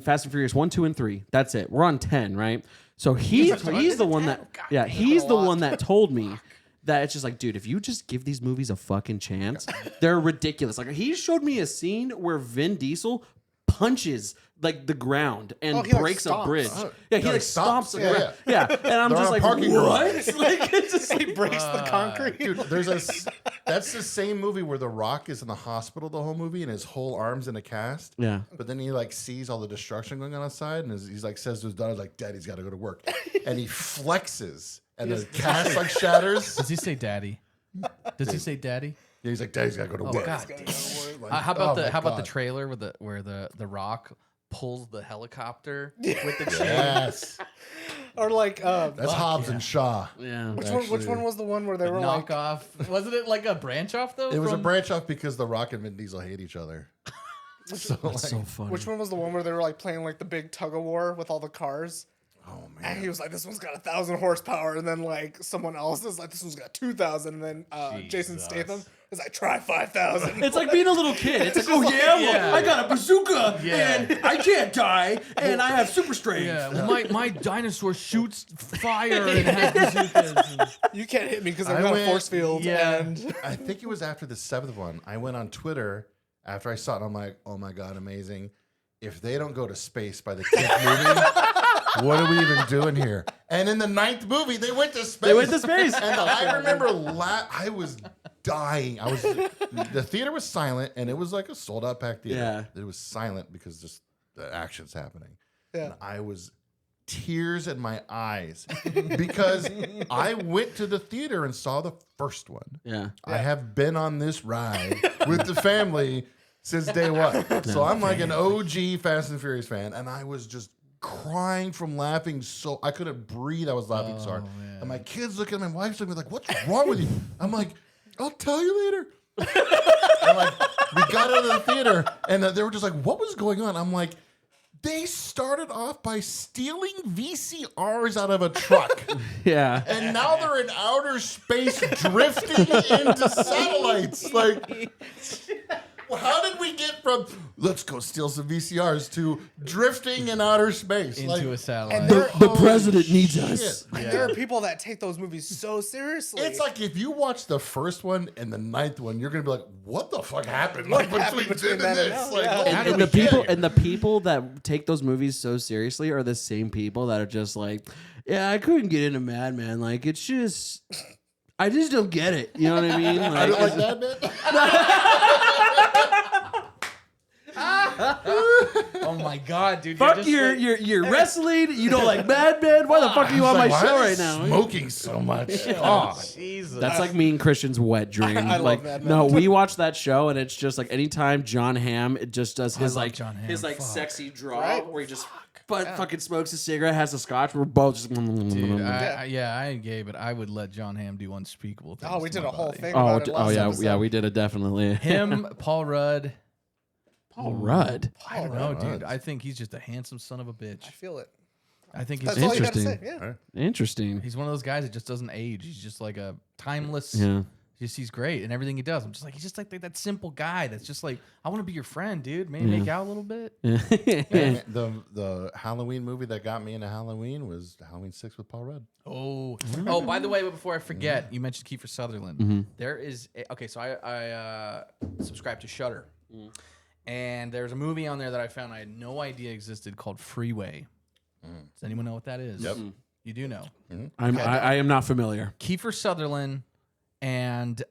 Fast and Furious 1, 2, and 3. That's it. We're on 10, right? So he's the one that he's the one that told me that it's just like, dude, if you just give these movies a fucking chance, they're ridiculous. Like he showed me a scene where Vin Diesel punches like the ground and he, like, breaks a stomps. bridge. Oh, Yeah, he like, like stomps the yeah, ground. Yeah, and I'm They're just on a like, parking what? garage. Like it's just He breaks the concrete. Dude, that's the same movie where The Rock is in the hospital the whole movie and his whole arm's in a cast. Yeah. But then he like sees all the destruction going on outside and he's like says to his daughter like, "Daddy's got to go to work," and he flexes and the cast like shatters. Does he say daddy? Does he say daddy? Yeah, he's like, "Daddy's got to go to work." God. Like, How oh about my the God. trailer where the Rock pulls the helicopter with the chain? Yes, Or like, that's Hobbs and Shaw. Yeah. which actually- one was the one where they were like, Knockoff. Wasn't it like a branch off though? It was a from- branch off because The Rock and Vin Diesel hate each other. So like, So funny. which one was the one where they were like playing like the big tug of war with all the cars? oh And man, he was like, this one's got 1,000 horsepower. And then like someone else is like, this one's got 2,000. And then Jason Statham is like, try 5,000. It's like being a little kid. It's like, oh yeah, well, I got a bazooka and I can't die and I have super strength. Yeah, well, my dinosaur shoots fire and has bazookas. You can't hit me because I've I got a went- force field. yeah. And I think it was after the 7th one. I went on Twitter after I saw it. And I'm like, oh my God, amazing. If they don't go to space by the 10th movie, what are we even doing here? And in the 9th movie, they went to space. They went to space. And I remember I was dying. The theater was silent, and it was like a sold out packed theater. Yeah. It was silent because just the action's happening. Yeah. And I was tears in my eyes because I went to the theater and saw the first one. Yeah. I have been on this ride with the family since day one. So I'm like an OG Fast and Furious fan, and I was just crying from laughing so I couldn't breathe. I was laughing so hard. And my kids look at me, my wife's looking at me like, what's wrong with you? I'm like, I'll tell you later. And like, we got out of the theater, and they were just like, what was going on? I'm like, they started off by stealing VCRs out of a truck. Yeah. And now they're in outer space drifting into satellites. Like, Well, how did we get from let's go steal some VCRs to drifting in outer space? Into a satellite. And there, The president needs us. and there are people that take those movies so seriously. It's like if you watch the first one and the ninth one, you're gonna be like, "What the fuck happened?" What Like happened between then that and this? now? Like, Yeah. holy And the shit. people and the people that take those movies so seriously are the same people that are just like, yeah, I couldn't get into Madman. Like, it's just, I just don't get it. You know what I mean? I don't like that bit. Oh my god, dude! Fuck you're your wrestling. You don't like Madman. Why the fuck are you on my Why show are they right now? Smoking so much. God. Jesus. That's like me and Christian's wet dream. I love like, Mad Men. no, we watch that show and it's just like anytime John Hamm it just does his love like John Hamm. his like Fuck. sexy draw Right? where he just fucking smokes a cigarette, has a scotch. We're both just. Dude, I ain't gay, but I would let John Hamm do unspeakable things. oh, we to did my a whole body. thing. Oh, about it last yeah, episode. yeah, we did it definitely. Him, Paul Rudd. Paul Rudd. I don't know, dude. I think he's just a handsome son of a bitch. I feel it. I think he's That's all you got to say. Interesting. Yeah. Interesting. he's one of those guys that just doesn't age. He's just like a timeless. Yeah. He's great in everything he does. I'm just like he's just like that simple guy that's just like I want to be your friend, dude. Maybe make out a little bit. Man, the Halloween movie that got me into Halloween was Halloween 6 with Paul Rudd. Oh, by the way, before I forget, you mentioned Kiefer Sutherland. There is okay. So I subscribe to Shudder, and there's a movie on there that I found I had no idea existed called Freeway. Does anyone know what that is? Yep. You do know. I am not familiar. Kiefer Sutherland and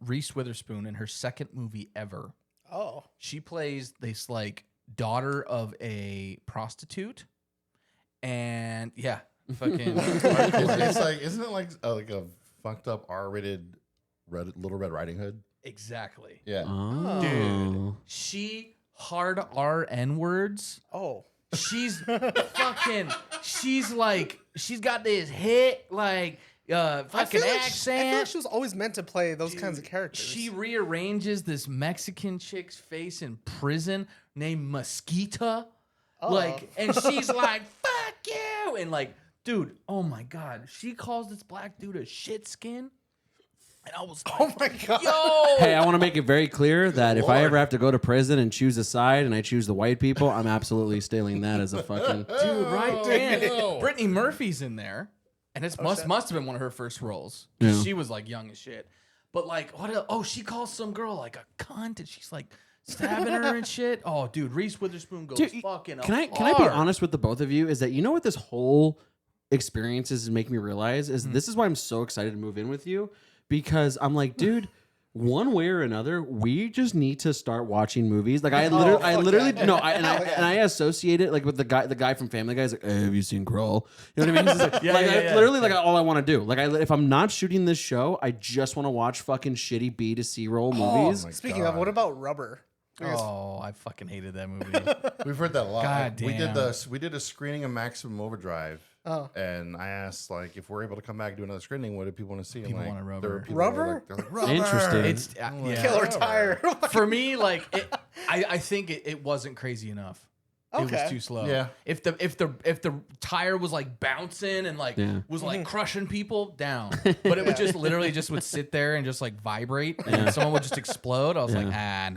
Reese Witherspoon in her second movie ever. Oh. She plays this like daughter of a prostitute, and yeah, fucking It's like, isn't it like a fucked up R-rated Little Red Riding Hood? exactly. Yeah. Oh. Dude, she hard R-N words. Oh. She's fucking. She's like. She's got this hit like fucking I feel accent. like she was always meant to play those kinds of characters. She rearranges this Mexican chick's face in prison named Mosquita. Like, and she's like, "Fuck you!" And like, dude, oh my god, she calls this black dude a shit skin. And I was like, oh my god. yo, Hey, I want to make it very clear that if I ever have to go to prison and choose a side and I choose the white people, I'm absolutely stealing that as a fucking. dude, right? Oh, And no. Brittany Murphy's in there, and it must have been one of her first roles. Yeah. She was like young as shit. But like, what? Oh, she calls some girl like a cunt, and she's like stabbing her and shit. Oh, dude, Reese Witherspoon goes Dude, fucking. Can I be hard. honest with the both of you? Is that you know what this whole experience is making me realize is this is why I'm so excited to move in with you because I'm like, dude. One way or another, we just need to start watching movies. Like I literally no, I associate it like with the guy from Family Guy. Is like, hey, have you seen Crawl? You know what I mean? He's just like, literally like all I want to do. Like if I'm not shooting this show, I just want to watch fucking shitty B to C roll movies. Speaking of, what about Rubber? Oh, I fucking hated that movie. We've heard that a lot. God We did a screening of Maximum Overdrive. Oh. And I asked like if we're able to come back and do anher screening, what do people want to see? And, People like, want a Rubber. there were people Rubber? that were like, Rubber. Interesting. It's yeah. Killer Tire. For me, like I think it wasn't crazy enough. It Okay. was too slow. Yeah. If the tire was like bouncing and like was like crushing people down, but it would just literally just would sit there and just like vibrate and someone would just explode. I was like, nah,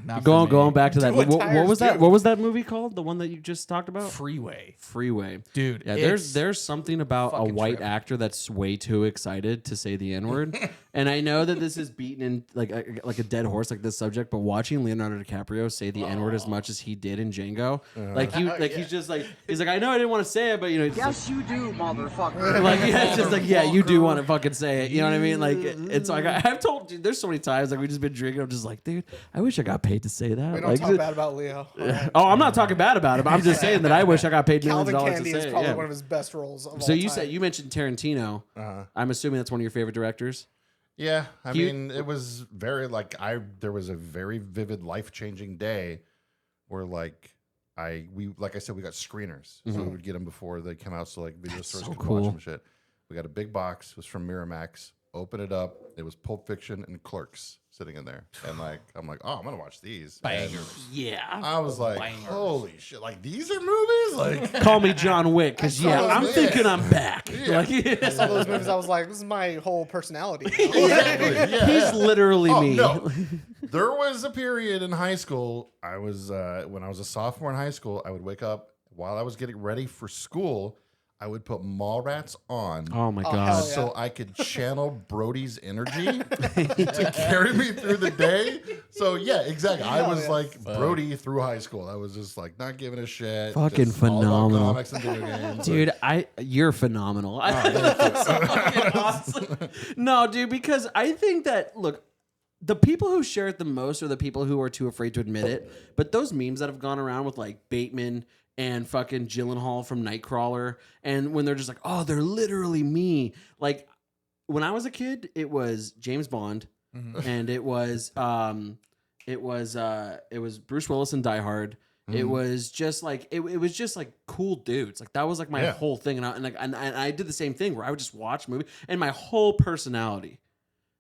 not for me. Going back to that. what What tires was that? do. What was that movie called? The one that you just talked about? Freeway. Freeway. Dude, Yeah, it's there's something about a fucking white trip. actor that's way too excited to say the N-word. And I know that this is beaten in like a dead horse like this subject, but watching Leonardo DiCaprio say the N-word as much as he did in Django, he's like I know I didn't want to say it, but you know Yes, you do, motherfucker. like yeah, it's just like yeah, you do want to fucking say it. You know what I mean? Like it's like I've told you there's so many times like we just been drinking. I'm just like, dude, I wish I got paid to say that. We don't Like, talk bad about Leo. oh, I'm not talking bad about him. I'm just saying that I wish I got paid millions Calvin of dollars Candy to is say it. probably Yeah. one of his best roles of So all you time. said you mentioned Tarantino. I'm assuming that's one of your favorite directors. Yeah, I He- mean, it was very like there was a very vivid, life-changing day where like we got screeners, so we would get them before they come out, so like video stores so could cool. watch them. Shit, we got a big box. It was from Miramax. open it up. It was Pulp Fiction and Clerks sitting in there. And like, I'm like, oh, I'm going to watch these. Bangers. Yeah. I was like, holy shit. Like, these are movies? Like, Call me John Wick, because I'm thinking I'm back. Yeah. Like, I saw those movies. I was like, this is my whole personality. exactly. Yeah. he's literally Oh, me. no. There was a period in high school. I was when I was a sophomore in high school, I would wake up while I was getting ready for school. I would put Mallrats on. Oh my Oh, god. hell So I could channel Brody's energy to carry me through the day. So yeah, exactly. I was like Brody through high school. I was just like not giving a shit. Fucking just all about phenomenal. comics and video games. Dude, you're phenomenal. That's fucking awesome. No, dude, because I think that look, the people who share it the most are the people who are too afraid to admit it. But those memes that have gone around with like Bateman and fucking Gyllenhaal from Nightcrawler, and when they're just like, oh, they're literally me. Like when I was a kid, it was James Bond, and it was Bruce Willis in Die Hard. It was just like it was just like cool dudes. Like that was like my whole thing, and I did the same thing where I would just watch movies, and my whole personality.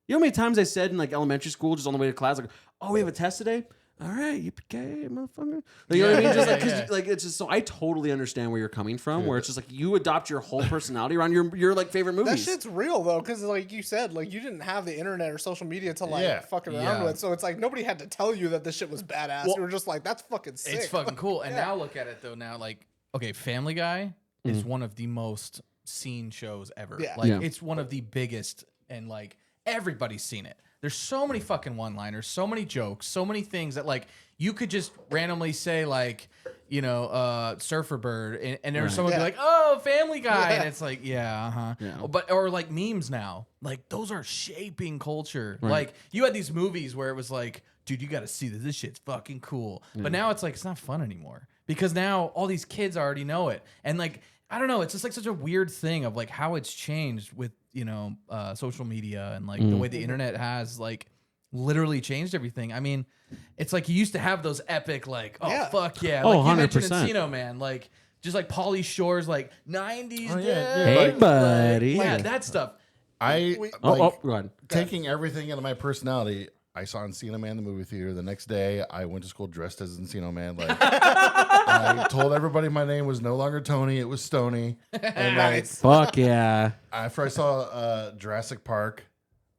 You know how many times I said in like elementary school, just on the way to class, like, "Oh, we have a test today." All right, yippee-ki-yay, motherfucker. Like, you know what I mean? Just like, cause like it's just so I totally understand where you're coming from. Where it's just like you adopt your whole personality around your like favorite That movies. shit's real though, because like you said, like you didn't have the internet or social media to like fuck around with, so it's like nobody had to tell you that this shit was badass. You were just like, that's fucking sick. It's fucking cool. And now look at it though. Now like, okay, Family Guy is one of the most seen shows ever. Yeah. Like it's one of the biggest, and like everybody's seen it. There's so many fucking one-liners, so many jokes, so many things that like you could just randomly say like, you know, Surfer Bird, and there's someone be like, oh, Family Guy, and it's like, yeah. But or like memes now, like those are shaping culture. Like you had these movies where it was like, dude, you got to see this. This shit's fucking cool. But now it's like it's not fun anymore because now all these kids already know it, and like I don't know, it's just like such a weird thing of like how it's changed with social media and like the way the internet has like literally changed everything. I mean, it's like you used to have those epic like, fuck yeah, Oh, like you mentioned 100%. Encino Man, like just like Pauly Shore's like 90s, Hey, buddy. yeah, that stuff. Go ahead. Taking everything into my personality. I saw Encino Man in the movie theater. The next day, I went to school dressed as Encino Man. Like, I told everybody my name was no longer Tony; it was Stony. And like, Fuck yeah. after I saw Jurassic Park,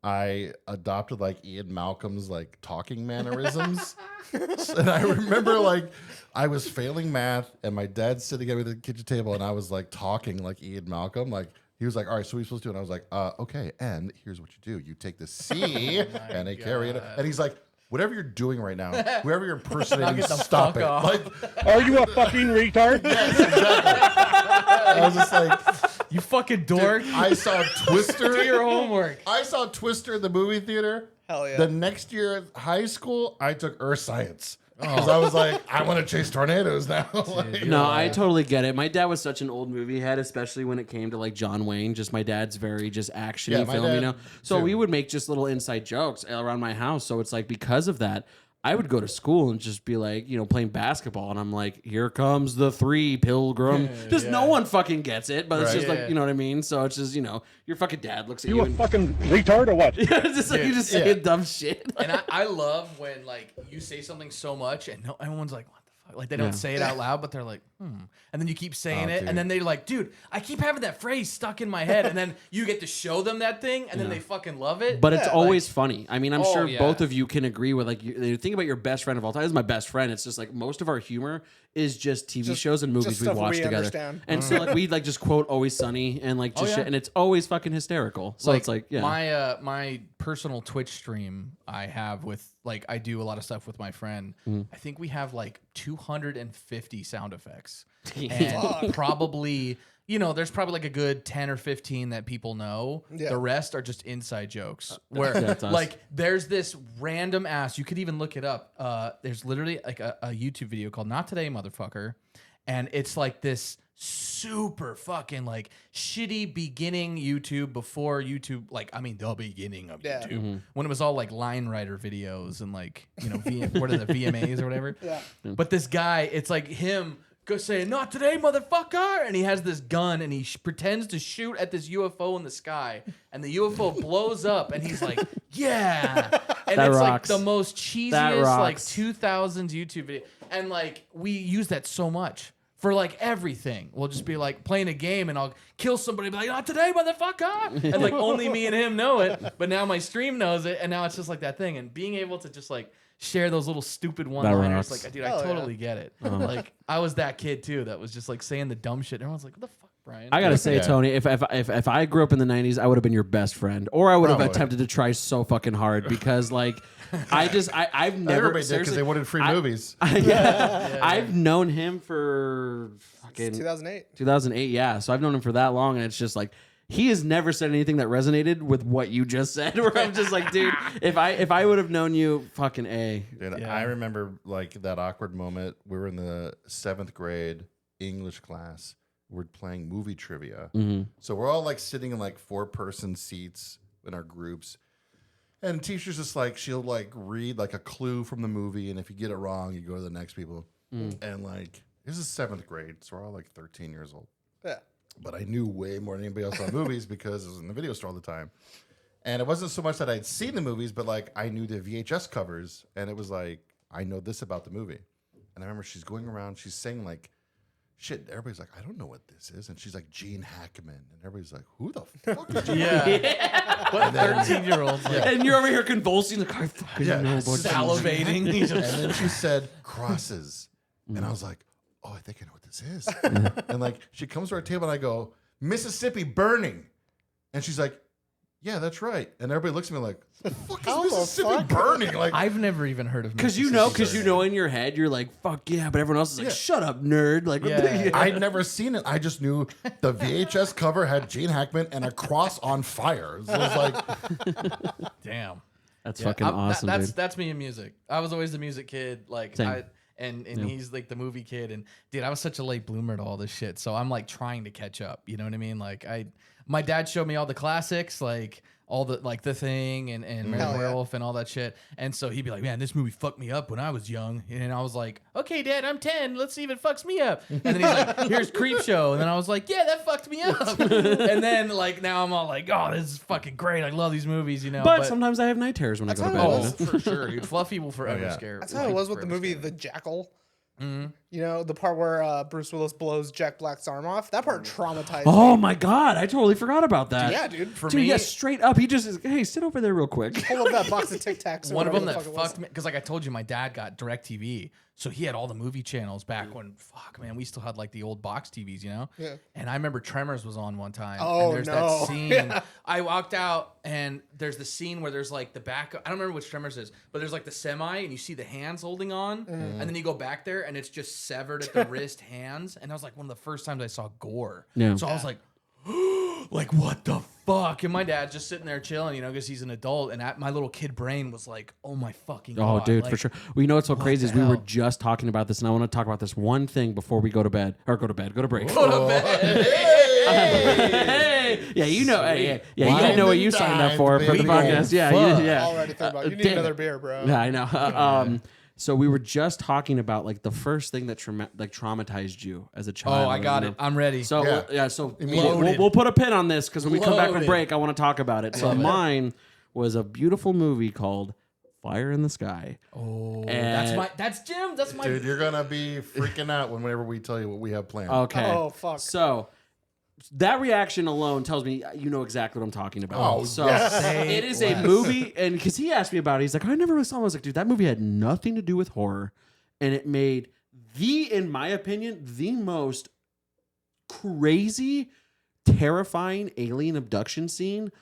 I adopted like Ian Malcolm's like talking mannerisms. And I remember like I was failing math, and my dad's sitting at the kitchen table, and I was like talking like Ian Malcolm, like. He was like, all right, so what are we supposed to do? And I was like, okay, and here's what you do. You take the C and they carry it. And he's like, whatever you're doing right now, whoever you're impersonating, stop it. off. Like, Are you a fucking retard? yes, exactly. I was just like, You fucking dork. I saw Twister. Do your homework. I saw Twister in the movie theater. Hell yeah. The next year at high school, I took Earth Science. Because I was like, I want to chase tornadoes now. Like, No, I totally get it. My dad was such an old movie head, especially when it came to like John Wayne. Just my dad's very just actiony my film, dad you know. So too. we would make just little inside jokes around my house. So it's like because of that, I would go to school and just be like, playing basketball, and I'm like, here comes the 3 Pilgrim. Just no one fucking gets it, but it's just like, you know what I mean? So it's just, your fucking dad looks at you. You a And, fucking retard or what? it's just like you just saying dumb shit. And I love when like you say something so much and everyone's like, what the fuck? Like they don't say it out loud, but they're like, and then you keep saying it, dude. and then they're like, dude, I keep having that phrase stuck in my head, and then you get to show them that thing, and then they fucking love it. But it's always funny. I mean, I'm sure yeah. both of you can agree with like you think about your best friend of all time. This is my best friend. It's just like most of our humor is just TV shows and movies just we've stuff watched we together. understand. And so like we like just quote Always Sunny and like just yeah. shit, and it's always fucking hysterical. So it's like my personal Twitch stream I have with like I do a lot of stuff with my friend. I think we have like 250 sound effects. And probably, there's probably like a good 10 or 15 that people know. Yeah. The rest are just inside jokes where That's us. like there's this random ass, you could even look it up. There's literally like a YouTube video called Not Today, Motherfucker. And it's like this super fucking like shitty beginning YouTube before YouTube, like, I mean, the beginning of YouTube when it was all like line writer videos and like, what are the VMAs or whatever. Yeah. But this guy, it's like him saying, "Not today, motherfucker!" And he has this gun, and he pretends to shoot at this UFO in the sky, and the UFO blows up, and he's like, "Yeah!" And That it's like rocks. the most That cheesiest like rocks. 2000s YouTube video, and like we use that so much for like everything. We'll just be like playing a game, and I'll kill somebody, and be like, "Not today, motherfucker!" And like only me and him know it, but now my stream knows it, and now it's just like that thing, and being able to just like share those little stupid one-liners. rocks. Like, dude, Hell I yeah. totally get it. Like, I was that kid too that was just like saying the dumb shit. Everyone's like, "What the fuck, Brian?" I gotta say, Tony, if I grew up in the '90s, I would have been your best friend, or I would have Probably. attempted to try so fucking hard because, like, I've never Everybody did because seriously- they wanted free movies. I've known him for fucking 2008. 2008, yeah. So I've known him for that long, and it's just like he has never said anything that resonated with what you just said. Where I'm just like, dude, if I would have known you, fucking A. Dude, I remember like that awkward moment. We were in the 7th grade English class. We're playing movie trivia. So we're all like sitting in like 4-person seats in our groups. And teacher's just like, she'll like read like a clue from the movie. And if you get it wrong, you go to the next people. And like, this is 7th grade. So we're all like 13 years old. Yeah. But I knew way more than anybody else on movies because I was in the video store all the time. And it wasn't so much that I'd seen the movies, but like I knew the VHS covers, and it was like, I know this about the movie. And I remember she's going around, she's saying like, shit, everybody's like, I don't know what this is. And she's like, Gene Hackman. And everybody's like, who the fuck is Gene Yeah. What 13-year-olds like And you're over here convulsing, like, I fucking know about salivating? And then she said crosses. And I was like, oh, I think I know what this is. And like, she comes to our table and I go, Mississippi burning. And she's like, yeah, that's right. And everybody looks at me like, the fuck How is the Mississippi fuck? burning? Like, I've never even heard of Because you know in your head, you're like, fuck yeah, but everyone else is like, Yeah. shut up, nerd. Like, Yeah. I'd never seen it. I just knew the VHS cover had Gene Hackman and a cross on fire. So it was like, Damn. that's Yeah, fucking awesome, dude. that's me in music. I was always the music kid. Like Same. and he's like the movie kid. And dude, I was such a late bloomer to all this shit. So I'm like trying to catch up. You know what I mean? Like my dad showed me all the classics, like all the like The Thing and Hell American yeah. Werewolf and all that shit. And so he'd be like, "Man, this movie fucked me up when I was young." And I was like, "Okay, Dad, I'm 10. Let's see if it fucks me up." And then he's like, "Here's Creep Show." And then I was like, "Yeah, that fucked me up." And then like now I'm all like, "Oh, this is fucking great. I love these movies." You know, But sometimes I have night terrors when I go to bed. how it you was. know? for sure, dude. Fluffy will forever yeah. scare. That's how it was with the forever movie scare. The Jackal. You know, the part where Bruce Willis blows Jack Black's arm off. That part traumatized Oh me. my god, I totally forgot about that. Yeah, dude. For Dude, me, yeah, straight up, he just is, hey, sit over there real quick. Pull up that box of Tic Tacs. or one of them whatever that the fuck it was. fucked me because, like I told you, my dad got DirecTV, so he had all the movie channels back when. Fuck, man, we still had like the old box TVs, you know. Yeah. And I remember Tremors was on one time. Oh, and there's no. that scene. Yeah. I walked out, and there's the scene where there's like the back. I don't remember which Tremors is, but there's like the semi, and you see the hands holding on, and then you go back there, and it's just severed at the wrist hands. And I was like, one of the first times I saw gore. Yeah. So I was like. Like, what the fuck? And my dad's just sitting there chilling, you know, because he's an adult. And my little kid brain was like, oh my fucking God. Oh, dude, like, for sure. Well, you know what's so crazy is we were hell? just talking about this, and I want to talk about this one thing before we go to bed. Or go to break. Go to bed. Hey! Yeah, you know, you know what you signed up for the baby. podcast. Yeah, Fuck. yeah. Already think about it. You need damn another it. beer, bro. Yeah, I know. So we were just talking about like the first thing that traumatized you as a child. Oh, I got it. I'm ready. So Yeah. so Immediately. we'll put a pin on this because when we come back from Loaded. break, I want to talk about it. So mine was a beautiful movie called Fire in the Sky. Oh, And- that's Jim. That's my. dude, you're going to be freaking out whenever we tell you what we have planned. Okay. Oh, fuck. So that reaction alone tells me you know exactly what I'm talking about. Oh, so yes. it is a movie, and because he asked me about it, he's like, I never really saw it. I was like, dude, that movie had nothing to do with horror, and it made in my opinion, the most crazy, terrifying alien abduction scene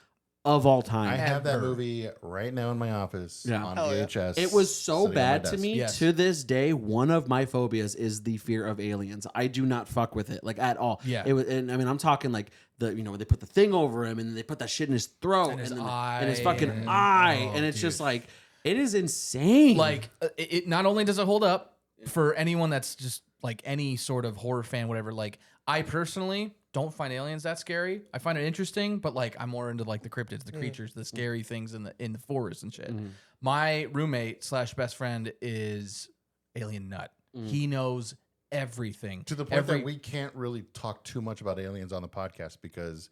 of all time. I have that Ever. movie right now in my office Yeah. on Hell yeah. VHS. It was so sitting on my bad to desk. me. Yes. To this day, one of my phobias is the fear of aliens. I do not fuck with it like at all. Yeah. It was, and I mean, I'm talking like when they put the thing over him and they put that shit in his throat And his then- eye, and his fucking and- eye, oh, and it's dude. just like it is insane. Like, it not only does it hold up for anyone that's just like any sort of horror fan, whatever. Like, I personally don't find aliens that scary. I find it interesting, but like I'm more into like the cryptids, the creatures, the scary things in the forest and shit. My roommate / best friend is alien nut. He knows everything. To the point that we can't really talk too much about aliens on the podcast because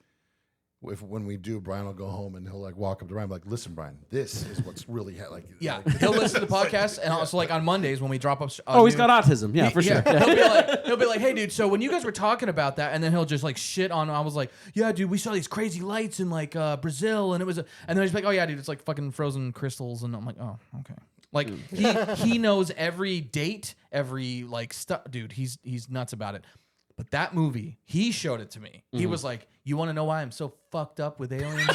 when we do, Brian will go home and he'll like walk up to Brian, like, "Listen, Brian, this is what's really like." Yeah, like, he'll listen to the podcast, and also like on Mondays when we drop up. He's got autism. Yeah, for sure. He'll be like, "Hey, dude, so when you guys were talking about that," and then he'll just like shit on. I was like, "Yeah, dude, we saw these crazy lights in like Brazil, and it was," and then he's like, "Oh yeah, dude, it's like fucking frozen crystals," and I'm like, "Oh, okay." Like he knows every date, every like stuff, dude. He's nuts about it. But that movie, he showed it to me. He was like, "You want to know why I'm so fucked up with aliens?"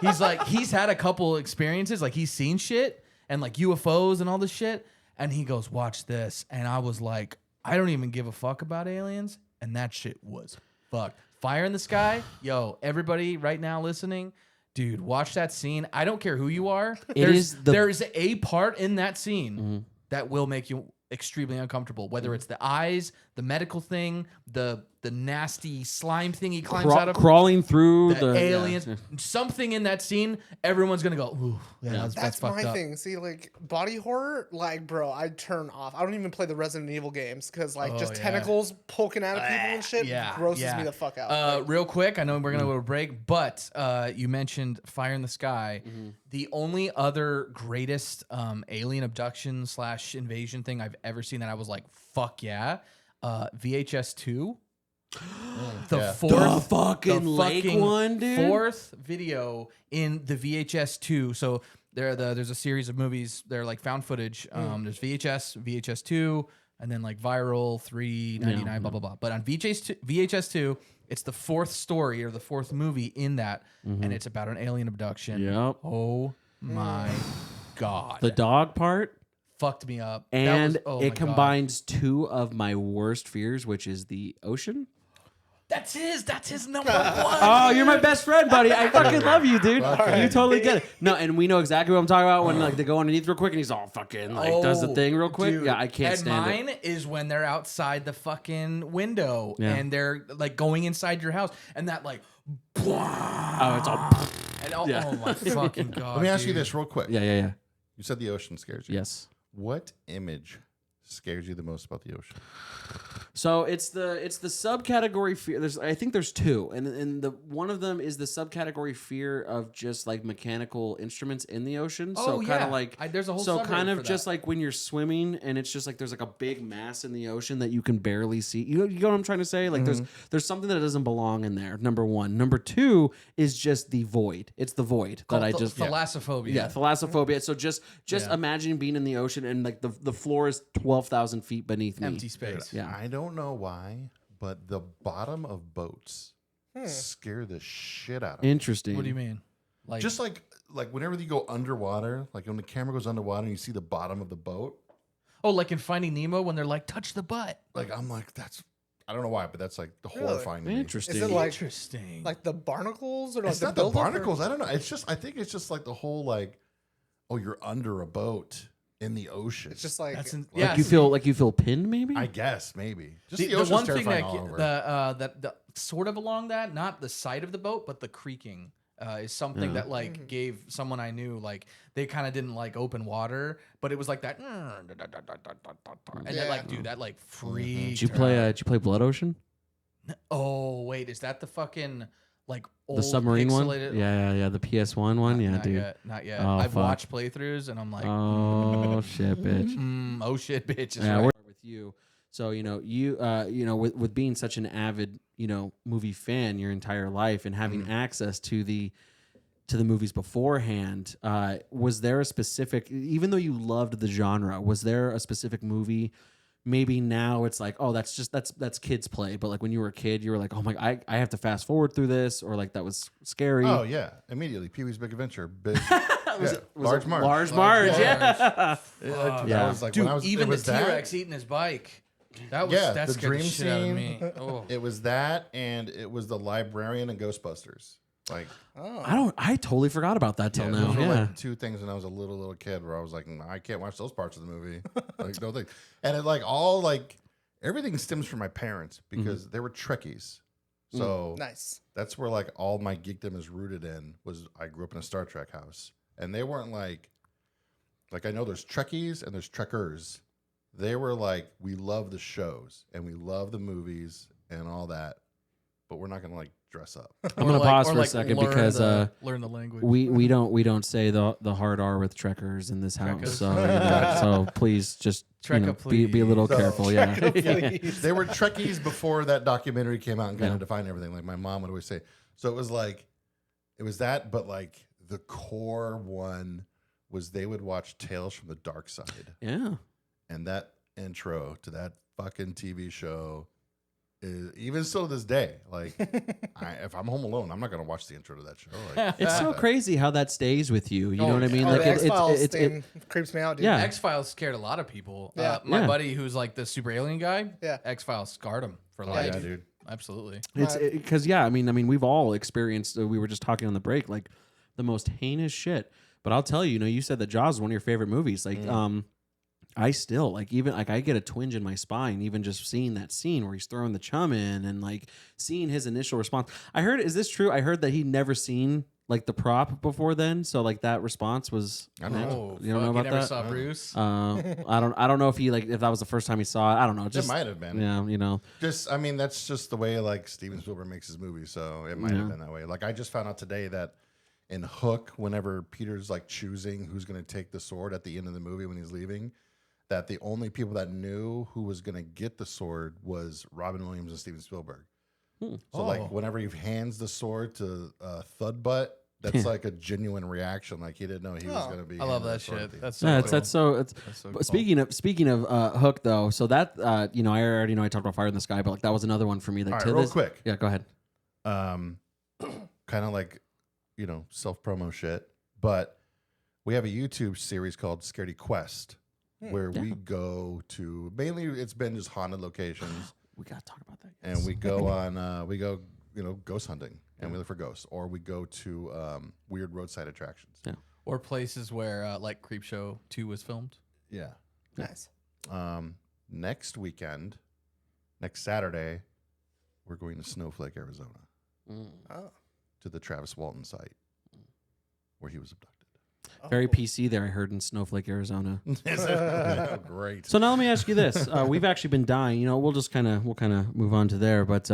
He's like, he's had a couple experiences, like he's seen shit and like UFOs and all this shit. And he goes, "Watch this." And I was like, I don't even give a fuck about aliens. And that shit was fucked. Fire in the Sky. Yo, everybody right now listening, dude, watch that scene. I don't care who you are. There's a part in that scene that will make you extremely uncomfortable, whether it's the eyes, the medical thing, the nasty slime thing he climbs out of, crawling through the aliens, something in that scene, everyone's gonna go, "Ooh, yeah, that's fucked my up." thing. See, like body horror, like bro, I turn off. I don't even play the Resident Evil games because like tentacles poking out of people and shit grosses me the fuck out. Real quick, I know we're gonna go to a break, but you mentioned Fire in the Sky. The only other greatest alien abduction / invasion thing I've ever seen that I was like, fuck yeah, VHS 2. The fucking lake one, dude. Fourth video in the VHS 2. So there's a series of movies. They're like found footage. There's VHS 2, and then like viral 399, blah blah blah. But on VHS 2, it's the fourth story or the fourth movie in that, and it's about an alien abduction. Yep. Oh my god. The dog part fucked me up. And it combines two of my worst fears, which is the ocean. That's his number one. Oh, you're my best friend, buddy. I fucking love you, dude. You totally get it. No, and we know exactly what I'm talking about when like they go underneath real quick and he's all fucking like does the thing real quick. Dude. Yeah, I can't stand it. And mine is when they're outside the fucking window and they're like going inside your house and that like Oh, it's all and oh my fucking god. Let me ask you this real quick. Yeah. You said the ocean scares you. Yes. What image scares you the most about the ocean? So it's the subcategory fear. I think there's two, and the one of them is the subcategory fear of just like mechanical instruments in the ocean. So kind of like there's a whole so subreddit kind of for just that. like when you're swimming and it's just like there's like a big mass in the ocean that you can barely see. You know what I'm trying to say? Like there's something that doesn't belong in there. Number one. Number two is just the void. It's the void that I just thalassophobia. Yeah, thalassophobia. So just imagine being in the ocean and like the floor is 12,000 feet beneath me. Empty space. Yeah. I don't know why, but the bottom of boats scare the shit out of me. Interesting. What do you mean? Like Just like whenever you go underwater, like when the camera goes underwater and you see the bottom of the boat, like in Finding Nemo when they're like touch the butt. like I'm like I don't know why, but that's like the horrifying to me. Interesting. Is it like Interesting. like the barnacles or like It's the not the buildup, or- barnacles. I don't know. I think it's just like the whole like, oh, you're under a boat in the ocean. It's just like Like you feel pinned, maybe? I guess maybe just the the ocean's one thing terrifying all over. that sort of along that, not the side of the boat, but the creaking is something that like gave someone I knew like they kind of didn't like open water, but it was like that, and then like dude, that like freaked. Did you play Blood Ocean? Oh wait, is that the fucking like old The submarine one? pixelated- Yeah. The PS1 one? Yeah, not dude. Not yet. Oh, I've fuck. watched playthroughs and I'm like, Oh shit, bitch. oh shit, bitch. Is Yeah, right. we're with you. So with being such an avid movie fan your entire life and having access to the movies beforehand, was there a specific, even though you loved the genre, was there a specific movie? Maybe now it's like, oh, that's kids play, but like when you were a kid, you were like, oh my, I have to fast forward through this, or like that was scary. Oh yeah, immediately Pee-wee's Big Adventure, Large Marge. Large Marge, yeah. Yeah. That was like Dude, when I was, even it the was that. T-Rex eating his bike. That was that the scared dream the shit out of scene. me. Oh. It was that, and it was the librarian and Ghostbusters. Like I totally forgot about that till now. those were Yeah. like two things when I was a little kid where I was like, "Nah, I can't watch those parts of the movie. Like no thing. And it like all like everything stems from my parents because they were Trekkies. So nice. that's where like all my geekdom is rooted in. Was I grew up in a Star Trek house, and they weren't like I know there's Trekkies and there's Trekkers, they were like, we love the shows and we love the movies and all that, but we're not gonna like dress up. I'm gonna pause for a second learn because learn the language. we don't say the hard R with trekkers in this house. Trekkers. So so please just be a little So- careful. Yeah. They were Trekkies before that documentary came out and kind of defined everything. Like my mom would always say. So it was like, it was that, but like the core one was they would watch Tales from the Dark Side. Yeah. And that intro to that fucking TV show is even still to this day. Like, if I'm home alone, I'm not gonna watch the intro to that show. Like, It's so crazy how that stays with you. You Oh, know what I mean? Oh, Like the it, X-Files it's thing creeps me out, dude. Yeah. X-Files scared a lot of people. Yeah. My Yeah. buddy who's like the super alien guy, Yeah. X-Files scarred him for oh, life. yeah, dude. Absolutely. It's because I mean we've all experienced. We were just talking on the break, like the most heinous shit. But I'll tell you, you said that Jaws is one of your favorite movies. Like, I still like even like I get a twinge in my spine even just seeing that scene where he's throwing the chum in and like seeing his initial response. I heard, is this true? I heard that he'd never seen like the prop before then, so like that response was. I don't know. Oh, You don't know fuck, about you never that? saw Bruce? I don't know if he like if that was the first time he saw it. I don't know. Just It might have been. Yeah, Just, I mean, that's just the way like Steven Spielberg makes his movies, so it might have been that way. Like I just found out today that in Hook, whenever Peter's like choosing who's going to take the sword at the end of the movie when he's leaving, that the only people that knew who was going to get the sword was Robin Williams and Steven Spielberg. So like whenever he hands the sword to Thud Butt, that's like a genuine reaction. Like he didn't know he was going to be. I love handing that sword at shit. the end. That's so Yeah, cool. that's so. It's, so but cool. speaking of Hook though, so that I already know I talked about Fire in the Sky, but like that was another one for me. Like All right, to real this, quick. Yeah, go ahead. Kind of like, self promo shit. But we have a YouTube series called Scaredycast, where we go to mainly it's been just haunted locations, We gotta talk about that. and we go on ghost hunting, and we look for ghosts, or we go to weird roadside attractions. Yeah. Or places where like Creepshow 2 was filmed. Yeah. Nice. Next weekend, next Saturday, we're going to Snowflake, Arizona, Oh. to the Travis Walton site where he was abducted. Very PC there. I heard in Snowflake, Arizona. Is it? Oh, great. So now let me ask you this: we've actually been dying. We'll kind of move on to there. But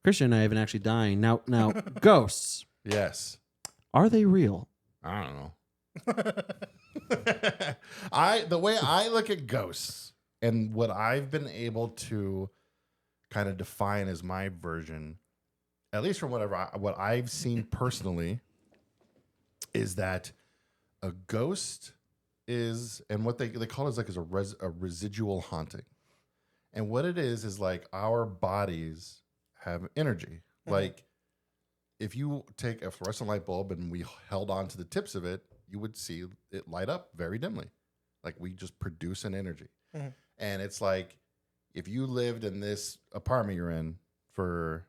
Christian and I have been actually dying now. Ghosts, Yes. are they real? I don't know. The way I look at ghosts and what I've been able to kind of define as my version, at least from what I've seen personally, is that a ghost is, and what they call it is a residual haunting. And what it is like our bodies have energy. Like if you take a fluorescent light bulb and we held on to the tips of it, you would see it light up very dimly. Like we just produce an energy. And it's like if you lived in this apartment you're in for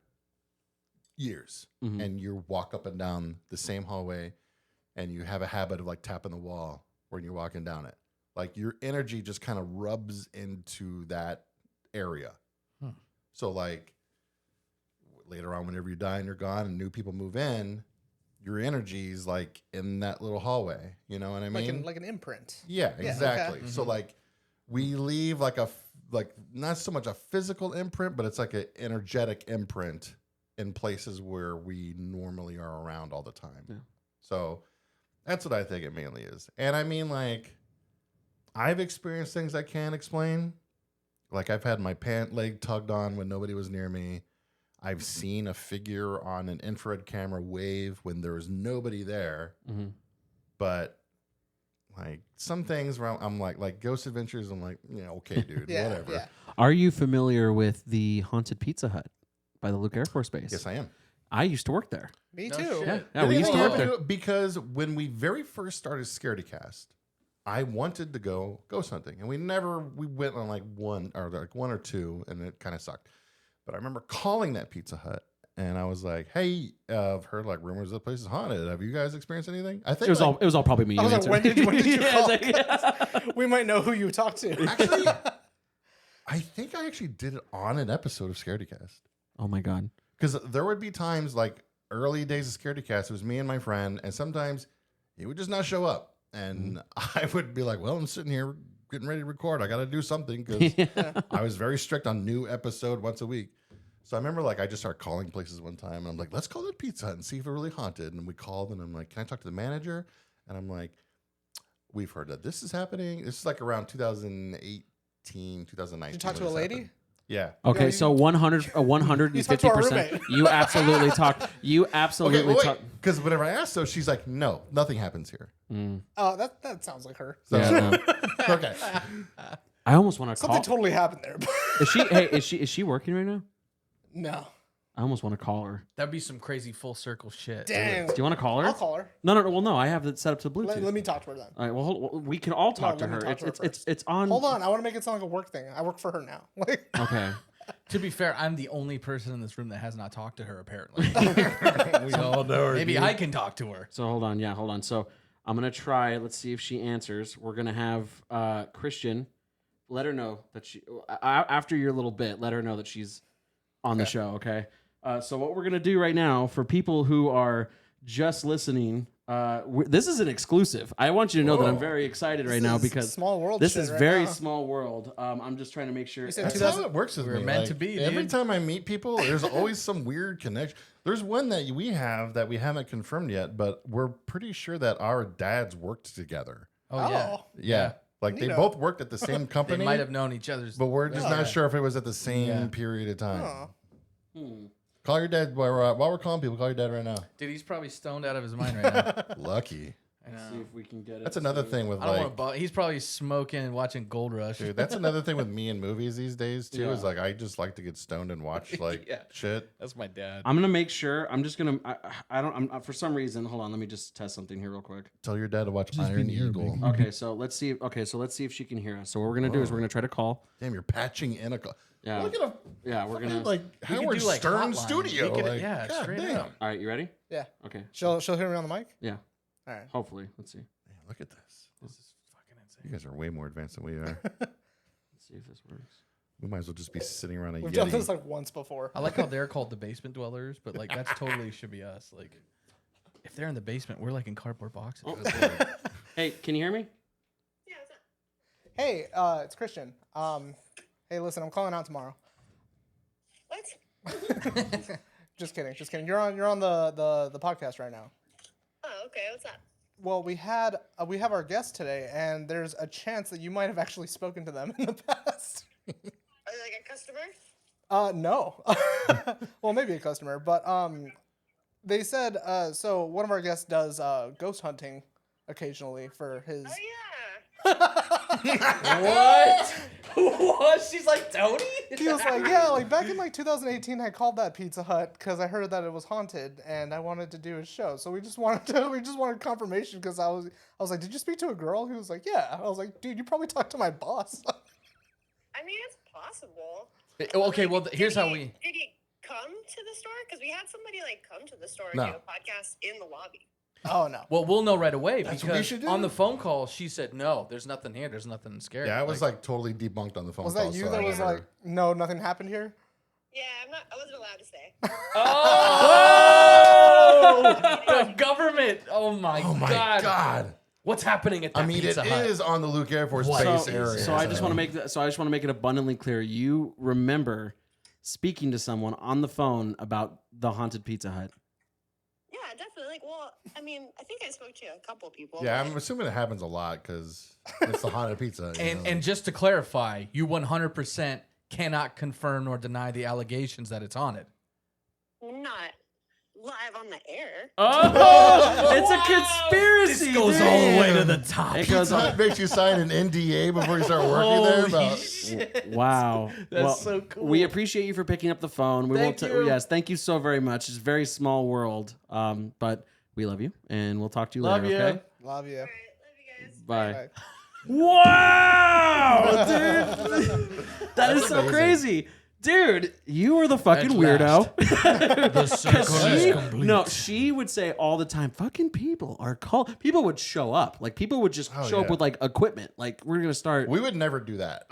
years and you walk up and down the same hallway and you have a habit of like tapping the wall when you're walking down it, like your energy just kind of rubs into that area. So like later on, whenever you die and you're gone and new people move in, your energy's like in that little hallway. You know what I mean? Like an imprint. Yeah, Yeah, exactly. okay. So like we leave like not so much a physical imprint, but it's like an energetic imprint in places where we normally are around all the time. Yeah. So that's what I think it mainly is. And I mean, like, I've experienced things I can't explain. Like I've had my pant leg tugged on when nobody was near me. I've seen a figure on an infrared camera wave when there was nobody there. But like some things where I'm like Ghost Adventures, I'm like, yeah, okay, dude, whatever. Yeah. Are you familiar with the haunted Pizza Hut by the Luke Air Force Base? Yes, I am. I used to work there. Me No too. shit. Yeah, we used to work there. Because when we very first started Scaredycast, I wanted to go ghost hunting, and we went on like one or two, and it kind of sucked. But I remember calling that Pizza Hut, and I was like, "Hey, I've heard like rumors the place is haunted. Have you guys experienced anything?" I think It was all probably me. I was you like, when answered. did you Yeah, call? it's like, yeah. We might know who you talked to. actually, I think I actually did it on an episode of Scaredycast. Oh my god. Because there would be times like early days of Scaredycast, it was me and my friend, and sometimes he would just not show up. And I would be like, well, I'm sitting here getting ready to record. I got to do something because I was very strict on new episode once a week. So I remember like I just started calling places one time. And I'm like, let's call that Pizza Hut and see if it really haunted. And we called and I'm like, can I talk to the manager? And I'm like, we've heard that this is happening. This is like around 2018, 2019. Did you talk to a lady? Yeah. Okay, so 150%. You absolutely talk. You absolutely talk. Because whenever I asked her, she's like, no, nothing happens here. Oh, that sounds like her. So, Yeah, no. okay. I almost want to call. Something totally happened there. Is she working right now? No. I almost want to call her. That'd be some crazy full circle shit. Damn. Do you want to call her? I'll call her. No. Well, no. I have it set up to Bluetooth. Let me talk to her then. All right. Well, we can all talk to let me her. talk to her first. It's on. Hold on. I want to make it sound like a work thing. I work for her now. Like, Okay. To be fair, I'm the only person in this room that has not talked to her, apparently. We all know her. Maybe I can talk to her. So hold on. Yeah, hold on. So I'm gonna try. Let's see if she answers. We're gonna have Christian. Let her know that she after your little bit. Let her know that she's on the show. Okay. So what we're gonna do right now for people who are just listening, this is an exclusive. I want you to know that I'm very excited right now because small world this shit is right very now. small world. I'm just trying to make sure. said That's 2000 how it works with We're me. meant to be, Every dude. time I meet people, there's always some weird connection. There's one that we have that we haven't confirmed yet, but we're pretty sure that our dads worked together. Oh, yeah. Yeah. Like they Neato. both worked at the same They company, might have known each other's. but we're just not sure if it was at the same Yeah. period of time. Oh. Call your dad while we're calling people. Call your dad right now. Dude, he's probably stoned out of his mind right now. Lucky. I know. See if we can get it. That's another thing with I don't like, want to. He's probably smoking and watching Gold Rush. dude. That's another thing with me and movies these days too. Yeah. Is like I just like to get stoned and watch like Yeah. shit. That's my dad. I'm gonna make sure. I'm just gonna. I'm for some reason. Hold on. Let me just test something here real quick. Tell your dad to watch Iron Eagle. Okay, so let's see. Okay, so let's see if she can hear us. So what we're gonna do is we're gonna try to call. Damn, you're patching in a call. Yeah. Look at a Yeah, we're gonna. like could Howard do, like, Stern Hotline. studio. We could- like, yeah, God straight damn. up. All right, you ready? Yeah. Okay. She'll hear me on the mic? Yeah. All right. Hopefully. Let's see. Man, look at this. This is fucking insane. You guys are way more advanced than we are. Let's see if this works. We might as well just be sitting around a We've done this Yeti. like once before. I like how they're called the basement dwellers, but like that's totally should be us. Like, if they're in the basement, we're like in cardboard boxes. Hey, can you hear me? Hey, it's Christian. Hey, listen, I'm calling out tomorrow. What? Just kidding. You're on the podcast right now. Oh, okay. What's up? Well, we have our guest today, and there's a chance that you might have actually spoken to them in the past. Are they like a customer? No. Well, maybe a customer, but they said so. One of our guests does ghost hunting occasionally for his. Oh yeah. What? What? She's like Tony? He was like, yeah, like back in like 2018, I called that Pizza Hut because I heard that it was haunted and I wanted to do a show. So we just wanted confirmation because I was like, did you speak to a girl? He was like, yeah. I was like, dude, you probably talked to my boss. I mean, it's possible. Okay, well, here's how we. Did he come to the store? Because we had somebody like come to the store No. and do a podcast in the lobby. Oh no. Well, we'll know right away That's what we because should do. on the phone call, she said, no, there's nothing here. There's nothing scary. Yeah, I was like totally debunked on the phone Was call. that you so that I was never- like, no, nothing happened here? Yeah, I wasn't allowed to stay. oh! The government. Oh my God. What's happening at that I mean, Pizza it Hut? is on the Luke Air Force Base area. So I just want to make that. So I just want to make it abundantly clear. You remember speaking to someone on the phone about the haunted Pizza Hut? Yeah, definitely. Like, well, I mean, I think I spoke to a couple people. Yeah, but- I'm assuming it happens a lot because it's the haunted pizza. you know? And just to clarify, you 100% cannot confirm nor deny the allegations that it's haunted. not live on the air. Oh, it's a conspiracy. This goes dude. all the way to the top. It goes Pizza Hut makes you sign an NDA before you start working there. About Wow. That's so cool. We appreciate you for picking up the phone. We Thank won't. you. Yes, thank you so very much. It's a very small world, but we love you, and we'll talk to you Love later. you. Okay. Love you. All right, love you guys. Bye. Bye. Wow, dude, that is so amazing. crazy. Dude, you are the fucking At weirdo. The circle is complete. No, she would say all the time, fucking people are called. People would show up. Like, people would just show up yeah. with, like, equipment. Like, we're going to start. we would never do that.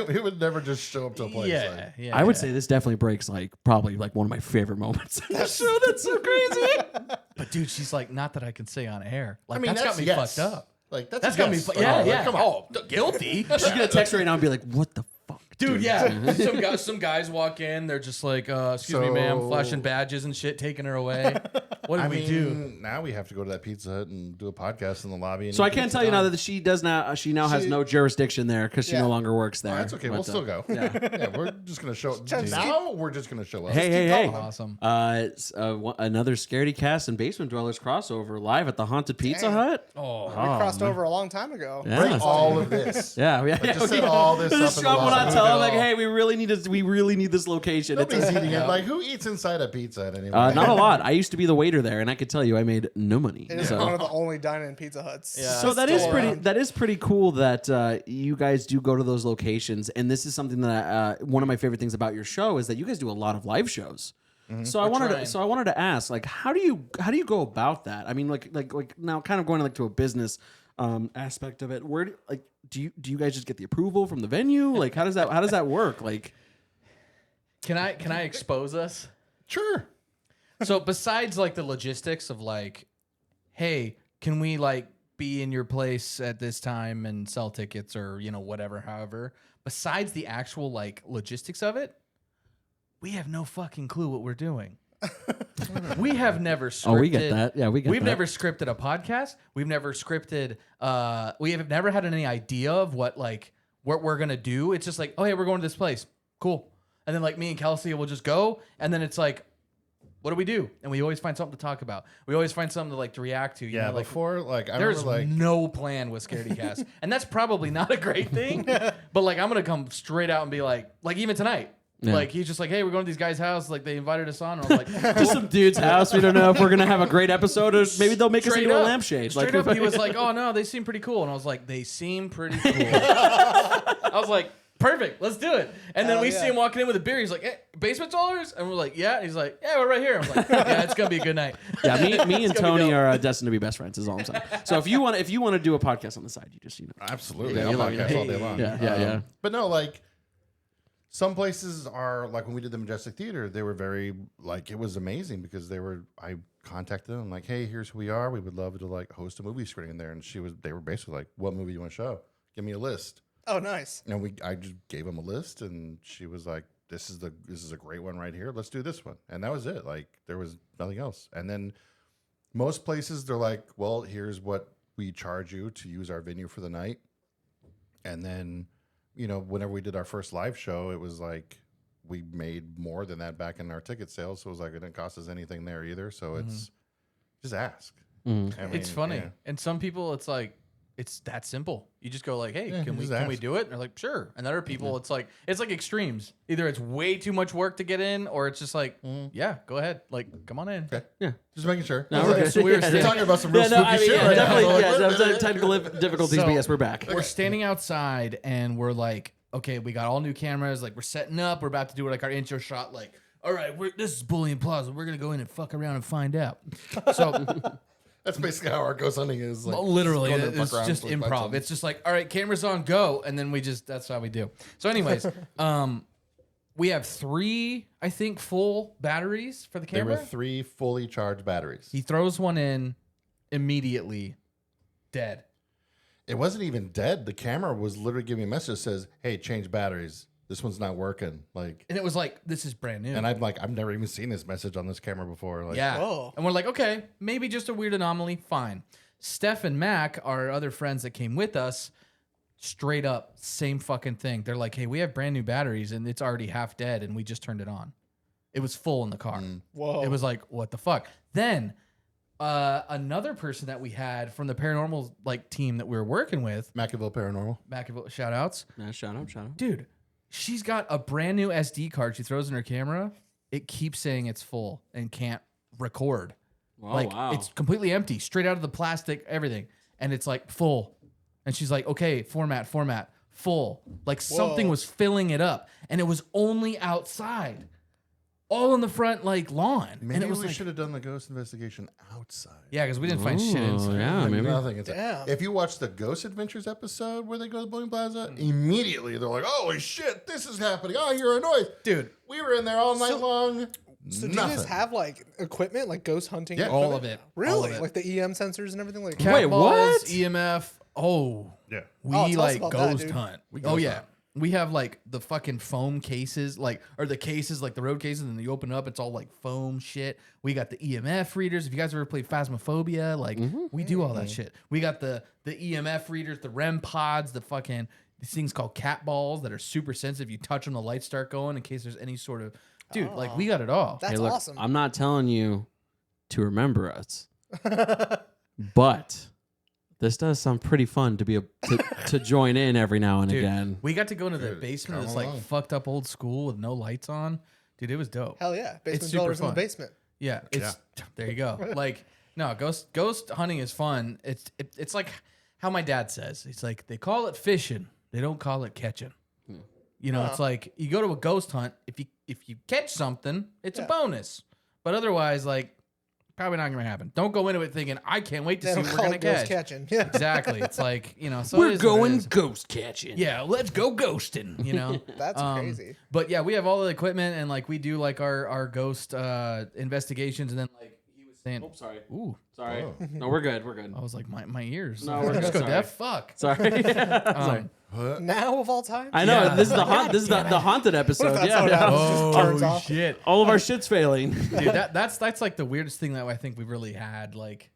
We would never just show up to a place. Yeah, like, yeah. I would say this definitely breaks, like, probably, like, one of my favorite moments in the show. That's so crazy. But dude, she's like, not that I can say on air. Like, I mean, that's got me yes. fucked up. Like That's gonna be yes. fun. Like, Yeah, like, yeah. Come on. Oh, guilty. She's gonna text right now and be like, "What the fuck, Dude, yeah. some guys walk in, they're just like, excuse me, ma'am, flashing badges and shit, taking her away. What did we do? Now we have to go to that Pizza Hut and do a podcast in the lobby. And So eat I can pizza. tell you now that she now has no jurisdiction there because she Yeah. no longer works there. Oh, that's okay. We'll still go. Yeah. Yeah, we're just gonna show. Just Now we're just gonna show up. Hey. Awesome. Another Scaredycast and Basement Dwellers crossover live at the Haunted Pizza Hut. Oh, We crossed over a long time ago. Yeah. Bring all of this. Yeah, just set all this up Just in show the up when I lobby. tell them like, hey, we really need this location. Nobody's eating it. Like, who eats inside a Pizza Hut anymore? Not a lot. I used to be the waiter there, and I could tell you I made no money. It is one of the only dine-in Pizza Huts. Yeah. So that is still pretty. around. That is pretty cool that you guys do go to those locations, and this is something that one of my favorite things about your show is that you guys do a lot of live shows. So I wanted to ask, like, how do you go about that? I mean, like now, kind of going like to a business aspect of it. Where do you guys just get the approval from the venue? Like, how does that work? Like, can I expose us? Sure. So besides like the logistics of like, hey, can we like be in your place at this time and sell tickets or whatever, however, besides the actual like logistics of it, we have no fucking clue what we're doing. We have never scripted. oh, we get that. Yeah, we get We've that. never scripted a podcast. We've never scripted. We have never had any idea of what we're gonna do. It's just like, oh, hey, we're going to this place. Cool. And then like me and Kelsey will just go, and then it's like, what do we do? And we always find something to talk about. We always find something to react to. You Yeah. know, Before, I there's remember no plan with Scaredycast, and that's probably not a great thing. But like, I'm gonna come straight out and be like even tonight. Yeah. Like he's just like, hey, we're going to these guys' house. Like they invited us on. And I'm like, just some dude's house. We don't know if we're gonna have a great episode, or maybe they'll make us Straight into a up. lampshade. Straight Like, up, he was like, "Oh no, they seem pretty cool," and I was like, "They seem pretty cool." I was like, "Perfect, let's do it." And then we see him walking in with a beer. He's like, "Hey, basement dollars?" And we're like, "Yeah." And he's like, "Yeah, we're right here." I'm like, "Yeah, it's gonna be a good night." yeah, me and gonna be Tony dope. are destined to be best friends. Is all I'm saying. So if you want to do a podcast on the side, you just absolutely. Yeah, I'll you know, podcast all day long. Yeah. But no, some places are like when we did the Majestic Theater, they were very it was amazing because I contacted them like, hey, here's who we are. We would love to host a movie screening there. And they were basically like, what movie you want to show? Give me a list. Oh, nice. And I just gave them a list, and she was like, this is a great one right here. Let's do this one. And that was it. There was nothing else. And then most places they're like, well, here's what we charge you to use our venue for the night. And then, whenever we did our first live show, it was like we made more than that back in our ticket sales. So it was like it didn't cost us anything there either. So it's just ask. I mean, It's funny, yeah. and some people, it's like it's that simple. You just go like, "Hey, Yeah, can we just ask. do it?" And they're like, "Sure." And other people, it's like extremes. Either it's way too much work to get in, or it's just like, "Yeah, go ahead. Come on in." Okay. Yeah. Just making sure. No, we're good. So we're You're talking about some real spooky shit right now. definitely. So, Yeah, wait a that was minute. technical difficulties, So- but yes, we're back. We're standing outside and we're like, okay, we got all new cameras. We're setting up. We're about to do our intro shot. All right, this is Bullion Plaza. We're gonna go in and fuck around and find out. So That's basically how our ghost hunting is. literally, go in there and it's fuck around, just find improv. something. It's just all right, cameras on, go, and then that's how we do. So, anyways, we have 3, I think, full batteries for the There camera. were 3 fully charged batteries. He throws one in immediately, dead. It wasn't even dead. The camera was literally giving me a message that says, hey, change batteries. This one's not working. And it was like, this is brand new. And I'm like, I've never even seen this message on this camera before. Yeah. Whoa. And we're like, okay, maybe just a weird anomaly. Fine. Steph and Mac, our other friends that came with us, straight up, same fucking thing. They're like, hey, we have brand new batteries and it's already half dead and we just turned it on. It was full in the car. Whoa. It was like, what the fuck? Then another person that we had from the paranormal team that we were working with, Machiavelli Paranormal. Machiavelli, shout outs. Nah, shout out. Dude, she's got a brand new SD card she throws in her camera. It keeps saying it's full and can't record. Oh, wow. It's completely empty, straight out of the plastic, everything. And it's full. And she's like, okay, format, full. Something was filling it up. And it was only outside. All in the front lawn. Maybe and it was we should have done the ghost investigation outside. yeah, because we didn't find shit inside. Yeah, maybe. Nothing inside. Damn. If you watch the Ghost Adventures episode where they go to the Bullion Plaza, immediately they're like, holy shit, this is happening. Oh, I hear a noise. Dude, We were in there all night long. So do you guys have equipment ghost hunting? Yeah. all equipment? of it. Really? All of it. Like the EM sensors and everything? Cat Wait, balls, what? EMF, Yeah. We Oh, tell us like about that, ghost dude. hunt. We Oh ghost yeah. hunt. We have like the fucking foam cases, like or the cases, like the road cases, and then you open up, it's all like foam shit. We got the EMF readers. If you guys ever played Phasmophobia, like we do all that shit. We got the EMF readers, the REM pods, the fucking these things called cat balls that are super sensitive. You touch them, the lights start going in case there's any sort of dude. Like we got it all. That's Hey, look, awesome. I'm not telling you to remember us, but this does sound pretty fun to be to join in every now and Dude, again. we got to go into the Dude, basement of this come like along. fucked up old school with no lights on. Dude, it was dope. Hell yeah. Basement super dwellers in the fun. basement. Yeah, it's there you go. Like no, ghost hunting is fun. It's like how my dad says. It's like they call it fishing, they don't call it catching. You know, it's like you go to a ghost hunt. If you catch something, it's a bonus. But otherwise, like probably not gonna happen. Don't go into it thinking I can't wait to They see don't what we're call gonna it ghost catch. catching. Yeah. Exactly. It's like so We're it is what it going is. ghost catching. Yeah, let's go ghosting. You know. That's crazy. But yeah, we have all the equipment and like we do like our ghost investigations and then like he was saying, Oops, sorry. ooh, Sorry. Oh. No, we're good. We're good. I was like my ears. No, we're Just good. go deaf. Fuck. Sorry. Sorry. Now of all time? I know Yeah. this is the haunted episode. That's Yeah, how it yeah. happens. It just turns off. shit. All of our shit's failing. Dude, that's like the weirdest thing that I think we've really had, like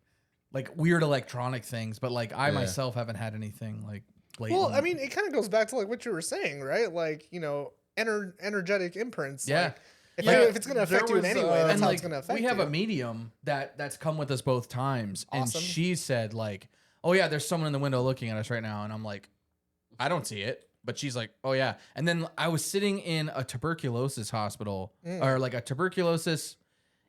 weird electronic things, but like I myself haven't had anything like blatant. Well, I mean, it kind of goes back to like what you were saying, right? Like, you know, energetic imprints. Yeah. Like, if, Yeah, if it's going to affect you in there any was, way, that's and how like it's going to affect we have you. a medium that's come with us both times, and Awesome. she said like, "Oh yeah, there's someone in the window looking at us right now," and I'm like, "I don't see it," but she's like, "Oh yeah," and then I was sitting in a tuberculosis hospital or like a tuberculosis.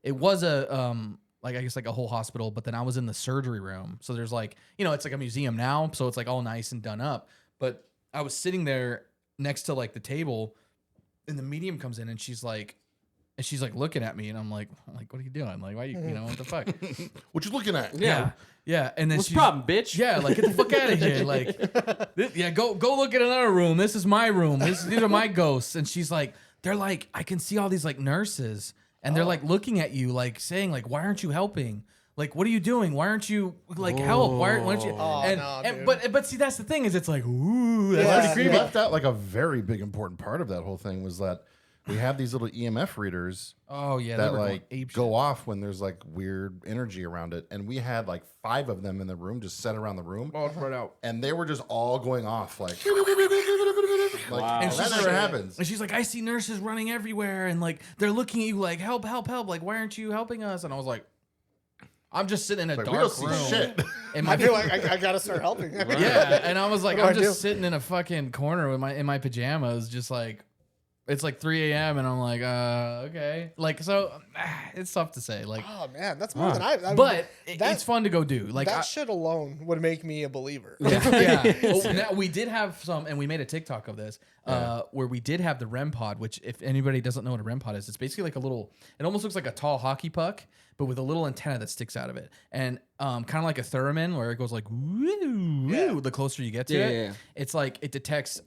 It was a like I guess like a whole hospital, but then I was in the surgery room, so there's like it's like a museum now, so it's like all nice and done up. But I was sitting there next to like the table, and the medium comes in, and she's like looking at me, and I'm like, what are you doing? Like, why what the fuck? What you looking at? Yeah. And then What's the she's- problem, bitch? Yeah, like get the fuck out of here. Like, go look at another room. This is my room. These are my ghosts. And she's like, they're like, I can see all these like nurses, and they're like looking at you, like saying like, why aren't you helping? Like, what are you doing? Why aren't you like help? Why aren't you? Oh, and, no, and dude. but see, that's the thing is, it's like, ooh, that's Yeah. pretty You creepy. left out like a very big important part of that whole thing was that we have these little EMF readers Oh yeah, they that were going like ape shit. go off when there's like weird energy around it, and we had like 5 of them in the room, just set around the room, Oh, spread out. and they were just all going off like, and she's that never like- happens. And she's like, I see nurses running everywhere, and like they're looking at you like, help, help, help! Like, why aren't you helping us? And I was like, I'm just sitting in a Like, we dark don't see room. shit. And I feel like I got to start helping. yeah, and I was like, What do I'm I just do? sitting in a fucking corner with in my pajamas, just like it's like 3 a.m. and I'm like, okay, like so, it's tough to say, like, Oh, man. That's more than I but that- it's fun to go do. Like, that shit alone would make me a believer. yeah. Oh, now, we did have some, and we made a TikTok of this, where we did have the REM pod, which if anybody doesn't know what a REM pod is, it's basically like a little, it almost looks like a tall hockey puck, but with a little antenna that sticks out of it. And kind of like a theremin where it goes like, woo, woo, the closer you get to it. Yeah. It's like, it detects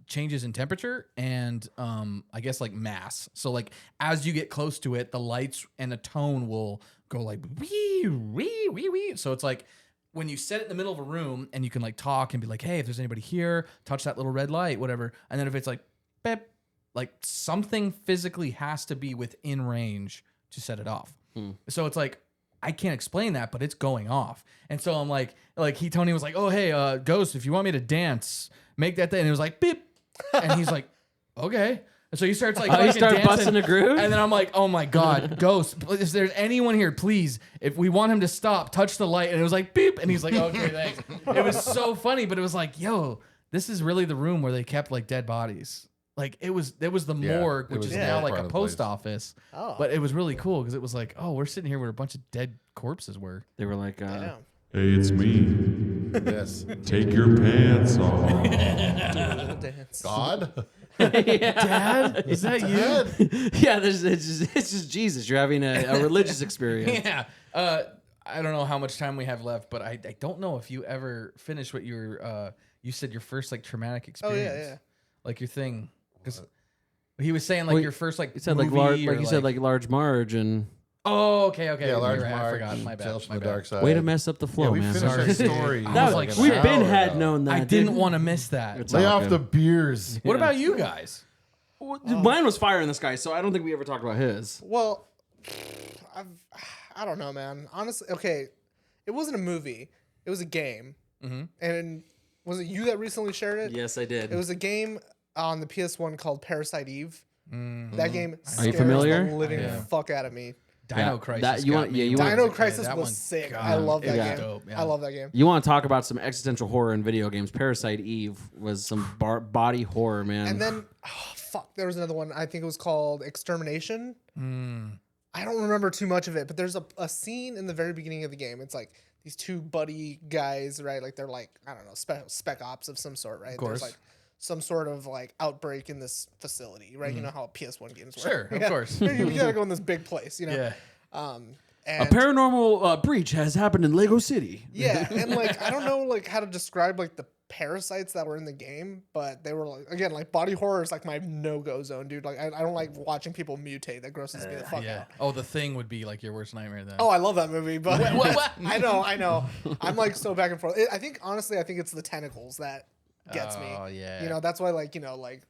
changes in temperature and I guess like mass. So like as you get close to it, the lights and the tone will go like, wee, wee, wee, wee. So it's like, when you set it in the middle of a room and you can like talk and be like, hey, if there's anybody here, touch that little red light, whatever. And then if it's like, beep, like something physically has to be within range to set it off. So it's like, I can't explain that, but it's going off. And so I'm like Tony was like, oh, hey, Ghost, if you want me to dance, make that thing. And it was like, beep. And he's like, okay. And so he starts like, Oh, you fucking start dancing. busting a groove? And then I'm like, oh my God, Ghost, if there's anyone here, please, if we want him to stop, touch the light. And it was like, beep. And he's like, okay, thanks. It was so funny, but it was like, yo, this is really the room where they kept like dead bodies. Like it was the Yeah, morgue, it which was is the now morgue like part a of the post place. office. Oh. But it was really cool because it was like, oh, we're sitting here where a bunch of dead corpses were. They were like, Damn. Hey, it's me. Yes. Take your pants off. Little dance. God. Dad, is that you? yeah, it's just Jesus. You're having a religious experience. Yeah. I don't know how much time we have left, but I don't know if you ever finished what you said your first like traumatic Oh, experience. yeah. Like your thing. Because he was saying like Well, your first like You said like movie like or, you said like Large Marge and Oh, okay. Yeah, large You're right, I Mark. forgot. My bad. Tales from My the bad. Dark Side. Way to mess up the flow, Yeah, we man. finished Sorry. our story. I That was like, we an Ben hour had ago. known that. I dude. didn't want to miss that. It's Lay all off good. the beers. What about you guys? Mine was Fire in the Sky, so I don't think we ever talked about his. Well, I don't know, man. Honestly, okay, it wasn't a movie. It was a game. Mm-hmm. And was it you that recently shared it? Yes, I did. It was a game on the PS1 called Parasite Eve. That game Are you scares familiar? the living Yeah. fuck out of me. Dino Yeah, Crisis. that- you got want- me yeah, you when I want- was a Dino kid. Crisis That was one- sick. God, I love that it was game. dope, yeah. I love that game. You want to talk about some existential horror in video games? Parasite Eve was some body horror, man. And then, fuck, there was another one. I think it was called Extermination. I don't remember too much of it, but there's a scene in the very beginning of the game. It's like these two buddy guys, right? Like they're like, I don't know, spec ops of some sort, right? course. There's like some sort of like outbreak in this facility, right? You know how PS1 games work. Sure, of course. You gotta go in this big place, you know? Yeah. a And paranormal breach has happened in Lego City. yeah, and like I don't know like how to describe like the parasites that were in the game, but they were like, again, like body horror is like my no-go zone, dude. Like I don't like watching people mutate. That grosses me the fuck Yeah. out. Oh, The Thing would be like your worst nightmare then. Oh, I love that movie, but what? I know. I'm like so back and forth. I think honestly, I think it's the tentacles that gets me. Oh, yeah. You know, that's why like, you know, like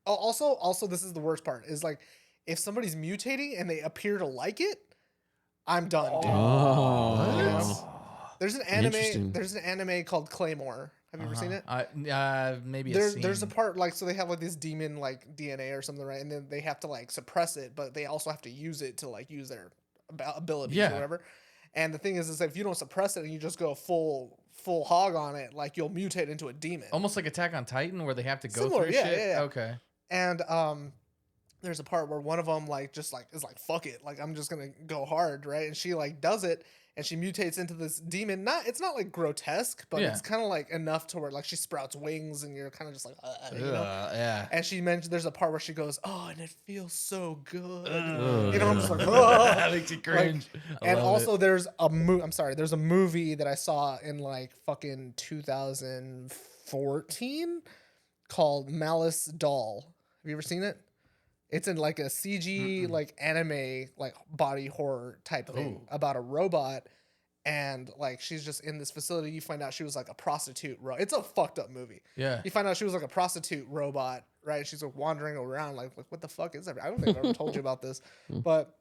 also this is the worst part is like if somebody's mutating and they appear to like it, I'm done, dude. Oh, You know? There's an Interesting. anime. There's an anime called Claymore. Have you ever seen it? Maybe There's a part like so they have like this demon like DNA or something, right? And then they have to like suppress it, but they also have to use it to like use their abilities Yeah. or whatever. And the thing is if you don't suppress it and you just go full hog on it, like you'll mutate into a demon. almost like Attack on Titan where they have to go Similar, through yeah, shit. yeah. Okay. And there's a part where one of them like just like is like fuck it, like I'm just gonna go hard, right? And she like does it, and she mutates into this demon. It's not like grotesque, but Yeah. it's kind of like enough to where like she sprouts wings, and you're kind of just like, you know. Yeah. And she mentioned there's a part where she goes, "Oh, and it feels so good." Ugh. You know, I'm just like, "Oh." That makes you cringe. I And love also, it. there's there's a movie that I saw in like fucking 2014 called Malice Doll. Have you ever seen it? It's in like a CG like anime like body horror type thing about a robot, and like she's just in this facility. You find out she was like a prostitute. It's a fucked up movie. Yeah. You find out she was like a prostitute robot, right? She's like wandering around like what the fuck is everything? I don't think I've ever told you about this, but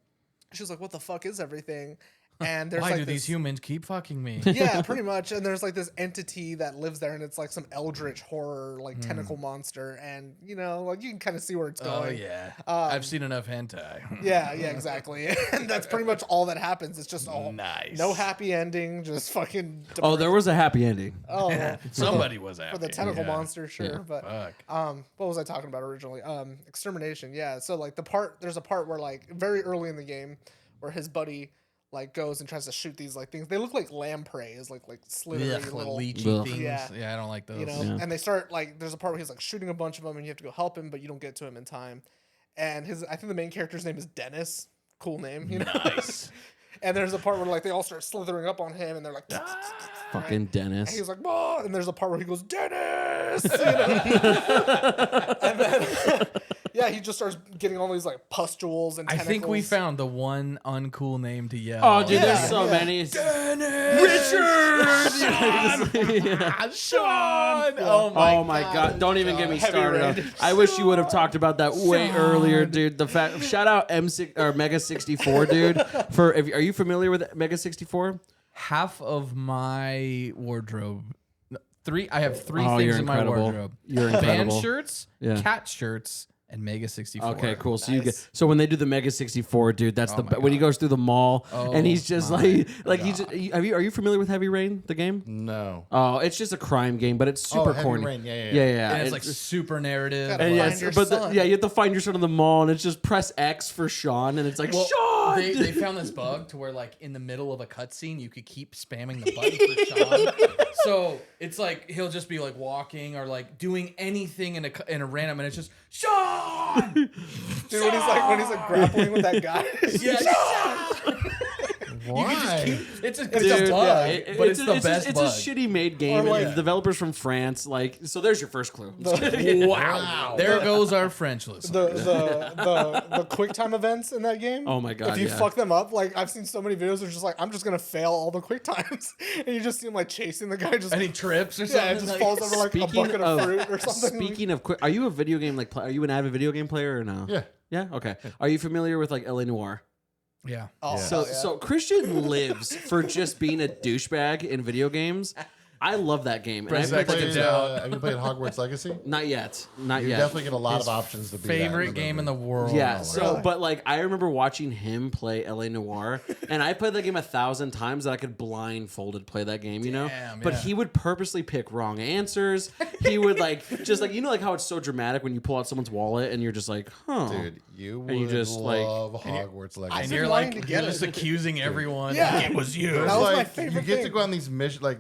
she was like, what the fuck is everything? And there's Why like do this, these humans keep fucking me? yeah, pretty much. And there's like this entity that lives there, and it's like some eldritch horror, like tentacle monster, and you know, like you can kind of see where it's going. Oh yeah. I've seen enough hentai. Yeah, exactly. And that's pretty much all that happens. It's just all Nice. no happy ending, just fucking. Oh, there was a happy ending. Oh, Somebody was for happy. the tentacle Yeah. monster, sure. But Fuck. what was I talking about originally? Extermination. Yeah. So like there's a part where like very early in the game where his buddy like goes and tries to shoot these like things. They look like lampreys, like slithery Ugh, little. leechy Ugh. things. Yeah. Yeah. I don't like those. You know, and they start like there's a part where he's like shooting a bunch of them, and you have to go help him, but you don't get to him in time. And I think the main character's name is Dennis. Cool name, you know. Nice. And there's a part where like they all start slithering up on him, and they're like, Fucking and Dennis. he's like, "Whoa!" And there's a part where he goes, Dennis, you know? And then yeah, he just starts getting all these like pustules and I tentacles. think we found the one uncool name to yell. Oh, dude, Yeah, there's so yeah. many. Richard! Sean! Oh my god! Don't even get me Heavy started. Rain. I wish you would have talked about that way earlier, dude. The fact. Shout out M6 or Mega 64, dude. Are you familiar with Mega 64? Half of my wardrobe. I have three Oh, things you're in my incredible. wardrobe. You're Band incredible. shirts, Yeah. cat shirts, and Mega 64. Okay, cool. So you get when they do the Mega 64, dude. That's Oh my when he God. goes through the mall and he's just my like he's. Are you familiar with Heavy Rain, the game? No. Oh, it's just a crime game, but it's super Heavy corny. Rain. Yeah. Yeah. And it's like super narrative. Gotta And find yes, your but son. you have to find your son in the mall, and it's just press X for Sean, and it's like Sean. They found this bug to where like in the middle of a cutscene you could keep spamming the button for Sean. So it's like he'll just be like walking or like doing anything in a random, and it's just Sean. Dude, when he's like grappling with that guy. Yeah, Sean! Why? It's a Dude, bug, but it's the best it's bug. a shitty made game. Or like- and the developers from France, like, so there's your first clue. Wow. There goes our French listener. The quick time events in that game. Oh my God, If you yeah. fuck them up, like I've seen so many videos, they're just like, I'm just gonna fail all the quick times, and you just see him like chasing the guy, just And he trips or something. yeah, it just like- falls over like a bucket of fruit or something. Speaking of quick, are you a video game are you an avid video game player or no? Yeah. Yeah. Okay. Are you familiar with like LA Noire? Yeah. Oh, So yeah. so Christian lives for just being a douchebag in video games. I love that game. And I Press played, X like, to Have you played Hogwarts Legacy? not yet. Not You yet. definitely get a lot of options to be Favorite game in the world. Yeah, so Really? but like I remember watching him play LA Noire, and I played that game 1,000 times that I could blindfolded play that game, you know. Damn, But yeah. he would purposely pick wrong answers. He would like just like like how it's so dramatic when you pull out someone's wallet and you're just like, huh, Dude, you would And you just, like- love Hogwarts Legacy. And been you're wanting like, to get you're just it. accusing everyone. Yeah. Like, it was you. There's That was my like favorite you get to thing. go on these missions like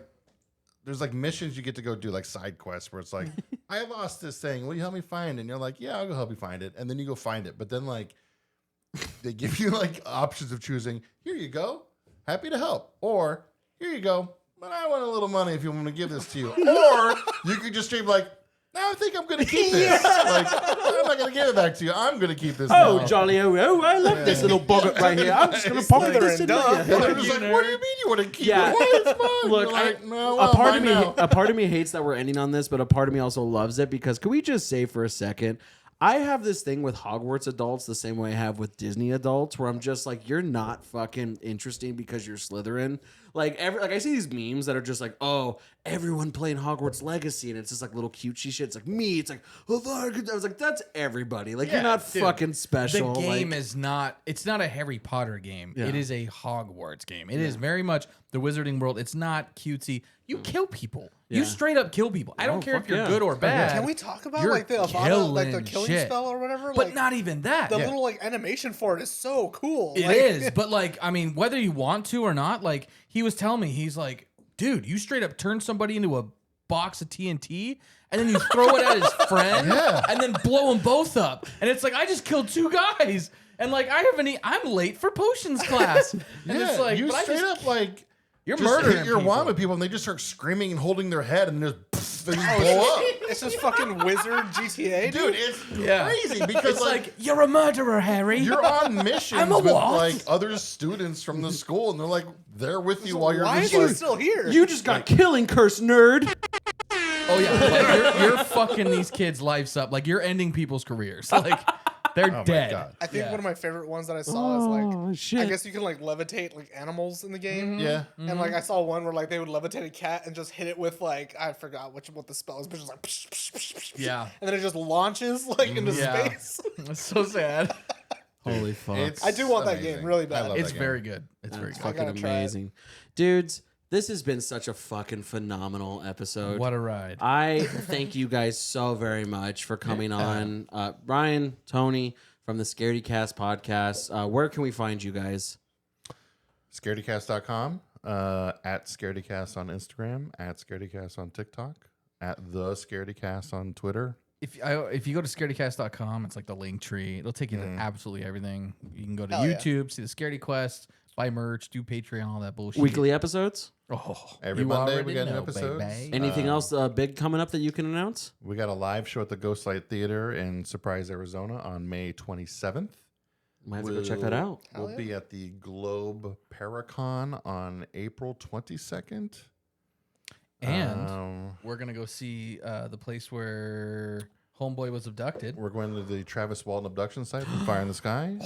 there's like missions you get to go do like side quests where it's like I lost this thing, will you help me find it? And you're like, yeah, I'll go help you find it, and then you go find it, but then like they give you like options of choosing, here you go, happy to help, or here you go, but I want a little money if you want me to give this to you, or you could just straight be like, no, I think I'm gonna keep this. Like, I'm not gonna give it back to you. I'm gonna keep this. oh now. jolly oh, I love this little boggart right here. I'm just gonna pop this in Slytherin, there. And they're just like, what do you mean you want to keep Yeah. it? Why it's mine? Look, You're like, no, a well, part mine of me, now. a part of me hates that we're ending on this, but a part of me also loves it because can we just say for a second, I have this thing with Hogwarts adults the same way I have with Disney adults, where I'm just like, you're not fucking interesting because you're Slytherin. Like I see these memes that are just like, oh, everyone playing Hogwarts Legacy, and it's just like little cutesy shit. It's like me. It's like, oh, I was like, that's everybody. Like you're not dude, fucking special. The game like, is not. It's not a Harry Potter game. Yeah. It is a Hogwarts game. It is very much the Wizarding World. It's not cutesy. You kill people. You Yeah. straight up kill people. I don't Oh, care if fuck you're yeah. good or bad. Can we talk about You're like the Avada, like the killing killing shit. spell or whatever? But Like, not even that. the little like animation for it is so cool. It Like, is, but like, I mean, whether you want to or not, like, he was telling me, he's like, dude, you straight up turn somebody into a box of TNT and then you throw it at his friend and then blow them both up. And it's like, I just killed 2 guys. And like, I'm late for potions class. And it's like, you but I straight just- up like You're just murdering hit your people. wand with people, and they just start screaming and holding their head, and just they just Oh, blow up. It's just fucking wizard GTA, Dude, it's Yeah. crazy because It's like like, you're a murderer, Harry. you're on missions I'm a with what? like other students from the school, and they're like they're with you while you're Why just is he like, still here? you just got killing curse, nerd. Oh yeah, like, you're fucking these kids' lives up. Like you're ending people's careers. Like they're my dead. God. I think Yeah. one of my favorite ones that I saw is like, Oh, shit. I guess you can like levitate like animals in the game. yeah. And like I saw one where like they would levitate a cat and just hit it with like I forgot what the spell is, but just like psh, psh, psh, psh, psh. Yeah. and then it just launches like into Yeah. space. It's so sad. Holy fuck. It's I do want that amazing. game really I bad. love It's that game. very good. It's very That's good. fucking gotta try it. amazing. Dudes, this has been such a fucking phenomenal episode. What a ride. I thank you guys so very much for coming on. Brian, Tony from the Scaredycast podcast. Where can we find you guys? Scaredycast.com, at Scaredycast on Instagram, at Scaredycast on TikTok, at the Scaredycast on Twitter. If you go to scaredycast.com, it's like the link tree. It'll take you to absolutely everything. You can go to Hell yeah. YouTube, see the Scaredy Quest, buy merch, do Patreon, all that bullshit. Weekly episodes? Oh, Every you Monday already we got new know, episodes. baby. Anything else big coming up that you can announce? We got a live show at the Ghostlight Theater in Surprise, Arizona on May 27th. Might have to go check that out. We'll be at the Globe Paracon on April 22nd. And we're going to go see the place where Homeboy was abducted. We're going to the Travis Walton abduction site from Fire in the Sky.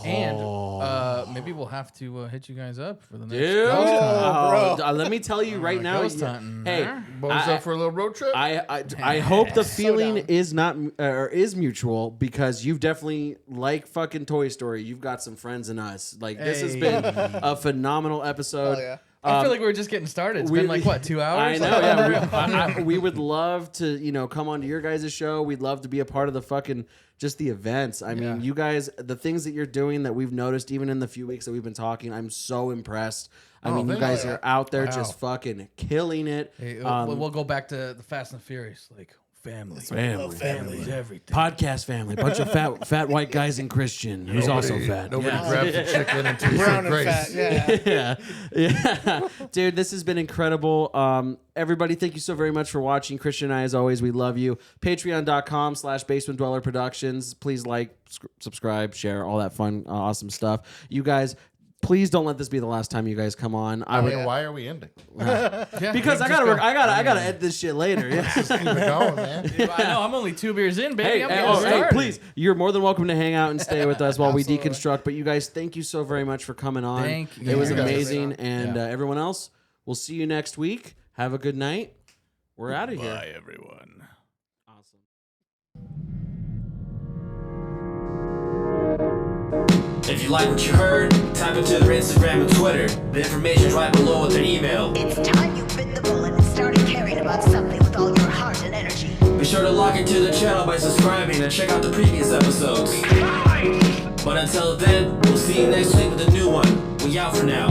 And maybe we'll have to hit you guys up for the next Dude, ghost hunt. let me tell you right now. Ghost hunting, Hey, huh? Bones up for a little road trip? I hope the feeling down. is not or is mutual because you've definitely like fucking Toy Story. You've got some friends in us. Like this has been a phenomenal episode. Hell yeah. I feel like we're just getting started. It's been like, what, 2 hours? I know. Yeah, we would love to, come onto your guys' show. We'd love to be a part of the fucking just the events. I mean, you guys, the things that you're doing that we've noticed even in the few weeks that we've been talking, I'm so impressed. I mean, you guys are out there just fucking killing it. Hey, we'll go back to the Fast and Furious. Like, family. Family. Everything. Podcast family. Bunch of fat white guys and Christian, who's also fat. Nobody grabs the chicken until you say Brown and grace. fat. Yeah. Yeah. Dude, this has been incredible. Everybody, thank you so very much for watching. Christian and I, as always, we love you. Patreon.com/Basement Dweller Productions. Please like, subscribe, share, all that fun, awesome stuff. You guys, please don't let this be the last time you guys come on. I mean, why are we ending? Because I gotta edit this shit later. Yeah. Just keep it going, man. I know. I'm only 2 beers in, baby. I'm getting Hey, started. please, you're more than welcome to hang out and stay with us while we deconstruct. But you guys, thank you so very much for coming on. Thank you. It was You guys. amazing. And everyone else, we'll see you next week. Have a good night. We're out of here. Bye, everyone. Awesome. If you like what you heard, type into their Instagram and Twitter. The information's right below with their email. It's time you bit the bullet and started caring about something with all your heart and energy. Be sure to log into the channel by subscribing and check out the previous episodes. But until then, we'll see you next week with a new one. We out for now.